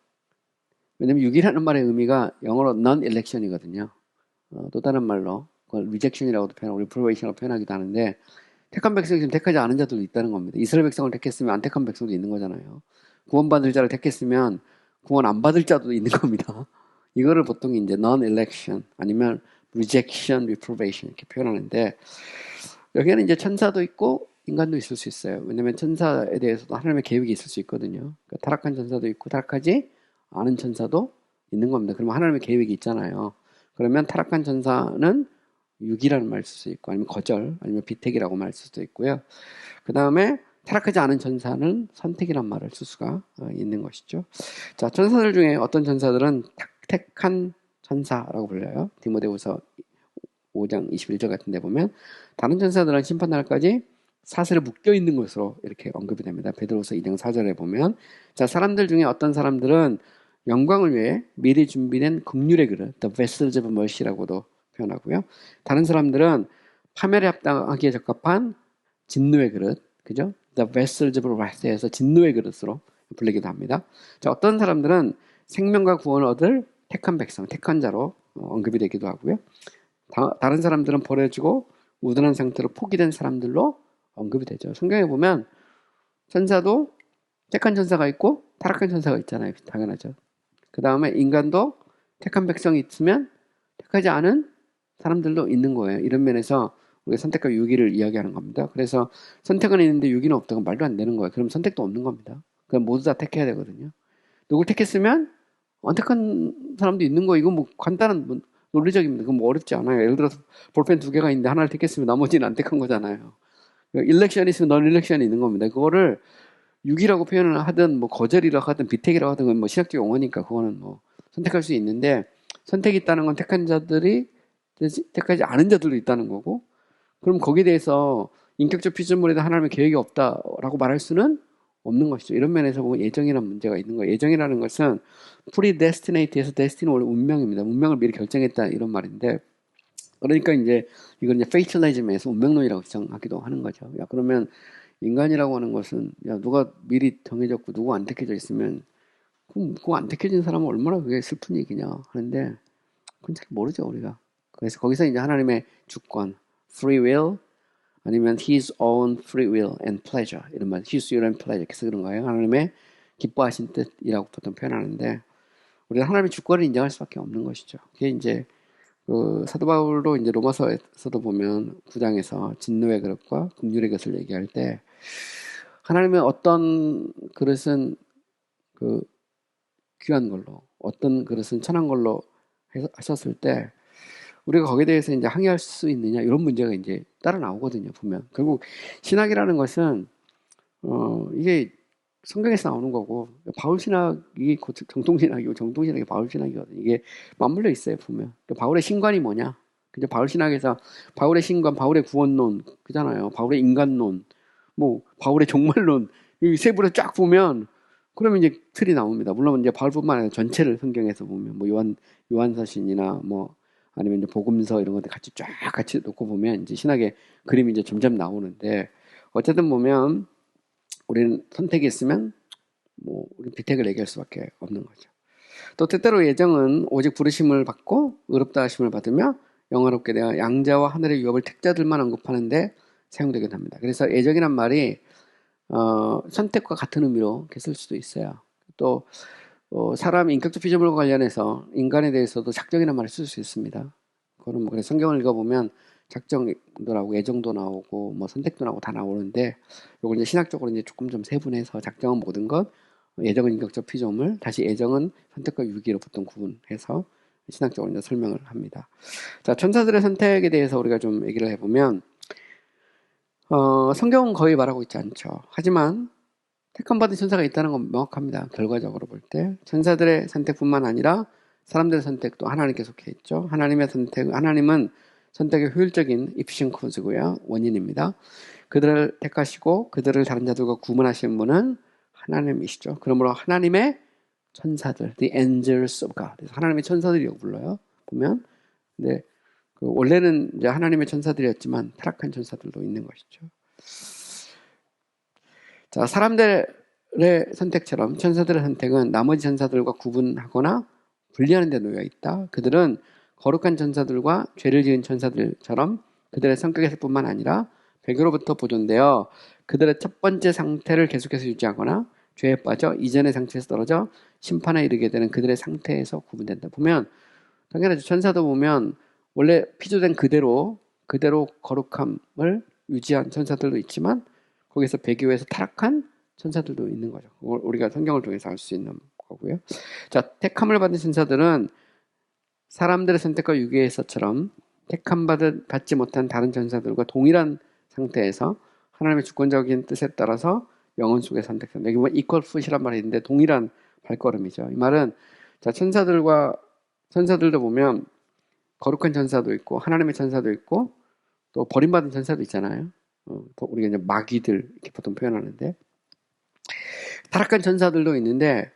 왜냐면 유기라는 말의 의미가 영어로 non-election이거든요. 또 다른 말로 그걸 rejection이라고도 표현하고 reprobation이라고 표현하기도 하는데, 택한 백성이 지금 택하지 않은 자들도 있다는 겁니다. 이스라엘 백성을 택했으면 안 택한 백성도 있는 거잖아요. 구원받을 자를 택했으면 구원 안 받을 자도 있는 겁니다. 이거를 보통 이제 non-election 아니면 rejection, reprobation 이렇게 표현하는데, 여기에는 이제 천사도 있고 인간도 있을 수 있어요. 왜냐면 천사에 대해서도 하나님의 계획이 있을 수 있거든요. 그러니까 타락한 천사도 있고 타락하지 않은 천사도 있는 겁니다. 그러면 하나님의 계획이 있잖아요. 그러면 타락한 천사는 유기라는 말을 쓸 수 있고 아니면 거절 아니면 비택이라고 말을 쓸 수도 있고요. 그 다음에 타락하지 않은 천사는 선택이란 말을 쓸 수가 있는 것이죠. 자, 천사들 중에 어떤 천사들은 택한 천사라고 불려요. 디모데후서 5장 21절 같은 데 보면 다른 천사들은 심판날까지 사슬에 묶여 있는 것으로 이렇게 언급이 됩니다. 베드로서 2장 4절에 보면, 자, 사람들 중에 어떤 사람들은 영광을 위해 미리 준비된 긍휼의 그릇, the vessels of mercy라고도 표현하고요. 다른 사람들은 파멸에 합당하기에 적합한 진노의 그릇, 그죠? The vessels of wrath에서 진노의 그릇으로 불리기도 합니다. 자, 어떤 사람들은 생명과 구원을 얻을 택한 백성, 택한 자로 언급이 되기도 하고요. 다른 사람들은 버려지고 우둔한 상태로 포기된 사람들로 언급이 되죠. 성경에 보면 천사도 택한 천사가 있고 타락한 천사가 있잖아요. 당연하죠. 그 다음에 인간도 택한 백성이 있으면 택하지 않은 사람들도 있는 거예요. 이런 면에서 우리가 선택과 유기를 이야기하는 겁니다. 그래서 선택은 있는데 유기는 없다고 말도 안 되는 거예요. 그럼 선택도 없는 겁니다. 그럼 모두 다 택해야 되거든요. 누굴 택했으면 선택한 사람도 있는 거. 이거 뭐 간단한 논리적입니다. 그건 뭐 어렵지 않아요. 예를 들어서 볼펜 두 개가 있는데 하나를 택했으면 나머지는 안 택한 거잖아요. 일렉션이 있으면 넌 일렉션이 있는 겁니다. 그거를 유기라고 표현을 하든 뭐 거절이라고 하든 비택이라고 하든 그건 뭐 신학적 용어니까 그거는 뭐 선택할 수 있는데, 선택이 있다는 건 택한 자들이 택하지 않은 자들도 있다는 거고, 그럼 거기에 대해서 인격적 피조물에도 하나님의 계획이 없다라고 말할 수는 없는 것이죠. 이런 면에서 보면 예정이라는 문제가 있는 거예요. 예정이라는 것은 predestinate에서 destiny는 원래 운명입니다. 운명을 미리 결정했다 이런 말인데, 그러니까 이제 이걸 이제 fatalism에서 운명론이라고 주장하기도 하는 거죠. 야, 그러면 인간이라고 하는 것은 야, 누가 미리 정해졌고 누구 안 택해져 있으면 그럼 그거 안 택해진 사람은 얼마나 그게 슬픈 얘기냐 하는데, 그건 잘 모르죠 우리가. 그래서 거기서 이제 하나님의 주권, free will, 아니면 his own free will and pleasure, 이런 말, his will and pleasure, 그래서 그런 거예요. 하나님의 기뻐하신 뜻이라고 보통 표현하는데, 우리가 하나님의 주권을 인정할 수밖에 없는 것이죠. 그게 이제 그 사도 바울도 이제 로마서에서도 보면 9장에서 진노의 그릇과 긍휼의 그릇을 얘기할 때, 하나님의 어떤 그릇은 그 귀한 걸로, 어떤 그릇은 천한 걸로 하셨을 때 우리가 거기에 대해서 이제 항의할 수 있느냐, 이런 문제가 이제 따라 나오거든요. 보면 결국 신학이라는 것은 이게 성경에서 나오는 거고, 바울 신학이 정통 신학이고 정통 신학이 바울 신학이거든요. 이게 맞물려 있어요. 보면 바울의 신관이 뭐냐, 그죠? 바울 신학에서 바울의 신관, 바울의 구원론 그잖아요. 바울의 인간론, 뭐 바울의 종말론, 이 세부를 쫙 보면 그러면 이제 틀이 나옵니다. 물론 이제 바울뿐만 아니라 전체를 성경에서 보면 뭐 요한서신이나 뭐 아니면 이제 복음서 이런 것들 같이 놓고 보면 이제 신학의 그림이 이제 점점 나오는데, 어쨌든 보면 우리는 선택이 있으면 뭐 우리 비택을 얘기할 수밖에 없는 거죠. 또 때때로 예정은 오직 부르심을 받고 의롭다 하심을 받으며 영화롭게 되어 양자와 하늘의 유업을 택자들만 언급하는데 사용되긴 합니다. 그래서 예정이란 말이 선택과 같은 의미로 쓸 수도 있어요. 또 사람 인격적 피조물과 관련해서 인간에 대해서도 작정이라는 말을 쓸 수 있습니다. 그거는 뭐 그래서 성경을 읽어보면 작정도 나오고 예정도 나오고 뭐 선택도 나오고 다 나오는데, 요걸 이제 신학적으로 이제 조금 좀 세분해서 작정은 모든 것, 예정은 인격적 피조물, 다시 예정은 선택과 유기로 보통 구분해서 신학적으로 이제 설명을 합니다. 자, 천사들의 선택에 대해서 우리가 좀 얘기를 해보면, 성경은 거의 말하고 있지 않죠. 하지만 택함받은 천사가 있다는 건 명확합니다. 결과적으로 볼 때 천사들의 선택뿐만 아니라 사람들의 선택도 하나님께 속해 있죠. 하나님은 선택의 효율적인 efficient cause고요, 원인입니다. 그들을 택하시고 그들을 다른 자들과 구분하시는 분은 하나님이시죠. 그러므로 하나님의 천사들, the angels of God, 하나님의 천사들이라고 불러요. 보면, 근데 원래는 이제 하나님의 천사들이었지만 타락한 천사들도 있는 것이죠. 자, 사람들의 선택처럼 천사들의 선택은 나머지 천사들과 구분하거나 분리하는 데 놓여 있다. 그들은 거룩한 천사들과 죄를 지은 천사들처럼 그들의 성격에서 뿐만 아니라 배교로부터 보존되어 그들의 첫 번째 상태를 계속해서 유지하거나 죄에 빠져 이전의 상태에서 떨어져 심판에 이르게 되는 그들의 상태에서 구분된다. 보면 당연하죠. 천사도 보면 원래 피조된 그대로 거룩함을 유지한 천사들도 있지만 거기서 배교해서 타락한 천사들도 있는 거죠. 우리가 성경을 통해서 알 수 있는 거고요. 자, 택함을 받은 천사들은 사람들의 선택과 유기에서처럼 받지 못한 다른 천사들과 동일한 상태에서 하나님의 주권적인 뜻에 따라서 영혼 속에 선택한다. 여기 보면 equal foot이란 말이 있는데 동일한 발걸음이죠. 이 말은 자, 천사들도 보면 거룩한 천사도 있고 하나님의 천사도 있고 또 버림받은 천사도 있잖아요. 우리가 이제 마귀들 이렇게 보통 표현하는데, 타락한 천사들도 있는데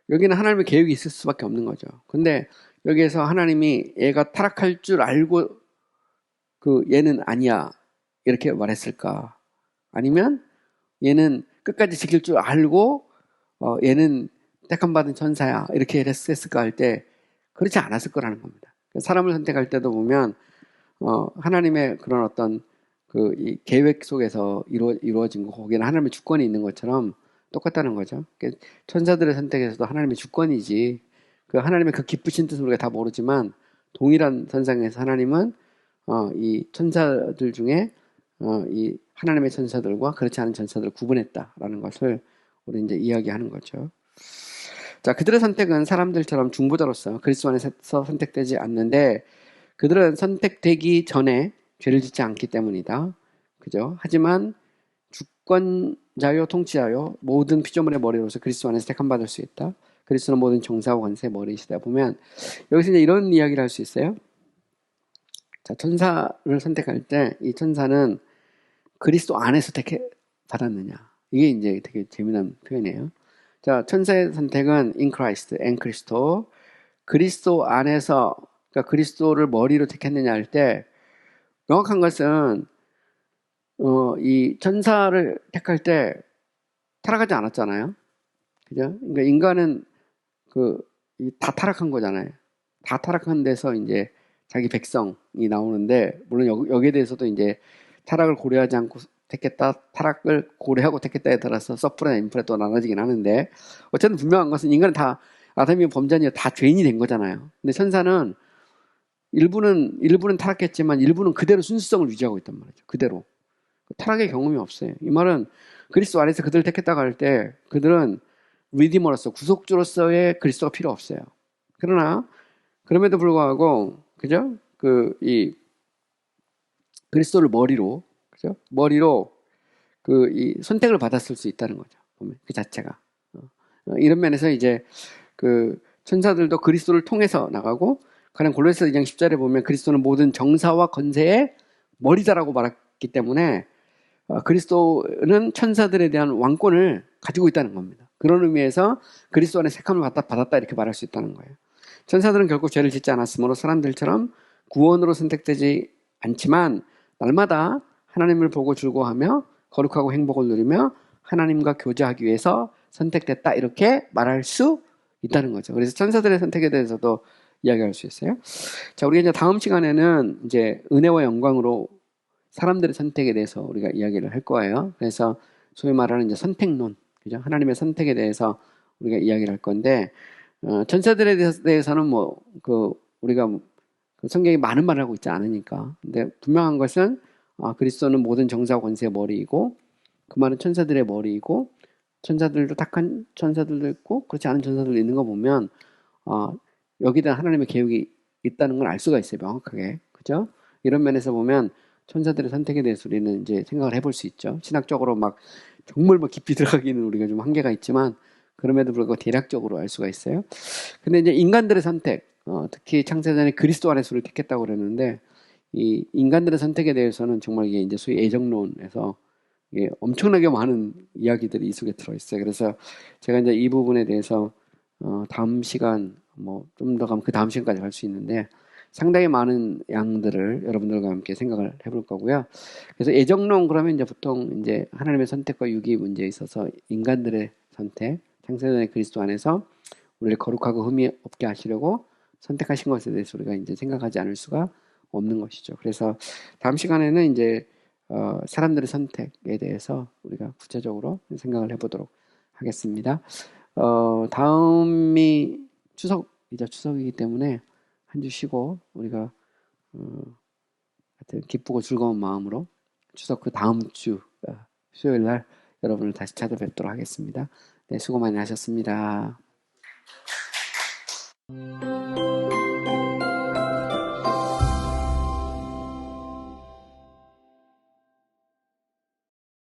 여기는 하나님의 계획이 있을 수밖에 없는 거죠. 근데 여기에서 하나님이 얘가 타락할 줄 알고 얘는 아니야 이렇게 말했을까? 아니면 얘는 끝까지 지킬 줄 알고 얘는 택함받은 천사야 이렇게 했을까 할 때 그렇지 않았을 거라는 겁니다. 사람을 선택할 때도 보면 하나님의 그런 어떤 이 계획 속에서 이루어진 거, 거기는 하나님의 주권이 있는 것처럼 똑같다는 거죠. 천사들의 선택에서도 하나님의 주권이지, 하나님의 그 기쁘신 뜻을 우리가 다 모르지만 동일한 선상에서 하나님은 이 천사들 중에 이 하나님의 천사들과 그렇지 않은 천사들을 구분했다라는 것을 우리 이제 이야기하는 거죠. 자, 그들의 선택은 사람들처럼 중보자로서 그리스도 안에서 선택되지 않는데 그들은 선택되기 전에 죄를 짓지 않기 때문이다. 그죠? 하지만 주권자요 통치자요 모든 피조물의 머리로서 그리스도 안에서 택함받을 수 있다. 그리스도는 모든 정사와 권세의 머리이시다. 보면 여기서 이제 이런 이야기를 할 수 있어요. 자, 천사를 선택할 때 이 천사는 그리스도 안에서 택받았느냐. 이게 이제 되게 재미난 표현이에요. 자, 천사의 선택은 in Christ, en Cristo. 그리스도 안에서, 그러니까 그리스도를 머리로 택했느냐 할 때, 명확한 것은, 이 천사를 택할 때 타락하지 않았잖아요. 그죠? 그러니까 인간은 다 타락한 거잖아요. 다 타락한 데서 이제 자기 백성이 나오는데, 물론 여기에 대해서도 이제 타락을 고려하지 않고 택했다, 타락을 고려하고 택했다에 따라서 서프레나 인프레 또 나눠지긴 하는데, 어쨌든 분명한 것은 인간은 다 아담이 범죄니까 다 죄인이 된 거잖아요. 근데 천사는 일부는 타락했지만 일부는 그대로 순수성을 유지하고 있단 말이죠. 그대로. 타락의 경험이 없어요. 이 말은 그리스도 안에서 그들을 택했다고 할 때 그들은 리디머로서 구속주로서의 그리스도가 필요 없어요. 그러나 그럼에도 불구하고 그죠? 이 그리스도를 머리로 그죠? 머리로 이 선택을 받았을 수 있다는 거죠. 보면 그 자체가 이런 면에서 이제 천사들도 그리스도를 통해서 나가고 가령 골로새 2장 10절에 보면 그리스도는 모든 정사와 권세의 머리다라고 말했기 때문에 그리스도는 천사들에 대한 왕권을 가지고 있다는 겁니다. 그런 의미에서 그리스도 안에 택함을 받았다 이렇게 말할 수 있다는 거예요. 천사들은 결국 죄를 짓지 않았으므로 사람들처럼 구원으로 선택되지 않지만 날마다 하나님을 보고 즐거워하며 거룩하고 행복을 누리며 하나님과 교제하기 위해서 선택됐다 이렇게 말할 수 있다는 거죠. 그래서 천사들의 선택에 대해서도 이야기할 수 있어요. 자, 우리가 이제 다음 시간에는 이제 은혜와 영광으로 사람들의 선택에 대해서 우리가 이야기를 할 거예요. 그래서 소위 말하는 이제 선택론, 그죠? 하나님의 선택에 대해서 우리가 이야기를 할 건데, 천사들에 대해서는 우리가 성경이 많은 말을 하고 있지 않으니까. 근데 분명한 것은, 그리스도는 모든 정사와 권세의 머리이고, 그 말은 천사들의 머리이고, 천사들도 착한 천사들도 있고, 그렇지 않은 천사들도 있는 거 보면, 여기다 하나님의 계획이 있다는 걸 알 수가 있어요, 명확하게. 그죠? 이런 면에서 보면, 천사들의 선택에 대해서 우리는 이제 생각을 해볼 수 있죠. 신학적으로 정말 깊이 들어가기는 우리가 좀 한계가 있지만, 그럼에도 불구하고 대략적으로 알 수가 있어요. 근데 이제 인간들의 선택, 특히 창세전에 그리스도 안에서 우리를 택했다고 그랬는데, 이 인간들의 선택에 대해서는 정말 이게 이제 소위 애정론에서 엄청나게 많은 이야기들이 이 속에 들어있어요. 그래서 제가 이제 이 부분에 대해서 다음 시간 좀 더 가면 그 다음 시간까지 갈 수 있는데 상당히 많은 양들을 여러분들과 함께 생각을 해볼 거고요. 그래서 애정론 그러면 이제 보통 이제 하나님의 선택과 유기 문제에 있어서 인간들의 선택, 창세전의 그리스도 안에서 우리를 거룩하고 흠이 없게 하시려고 선택하신 것에 대해서 우리가 이제 생각하지 않을 수가 없는 것이죠. 그래서 다음 시간에는 이제 사람들의 선택에 대해서 우리가 구체적으로 생각을 해보도록 하겠습니다. 다음이 추석이기 때문에 한 주 쉬고 우리가 하여튼 기쁘고 즐거운 마음으로 추석 그 다음 주 수요일 날 여러분을 다시 찾아뵙도록 하겠습니다. 네, 수고 많이 하셨습니다.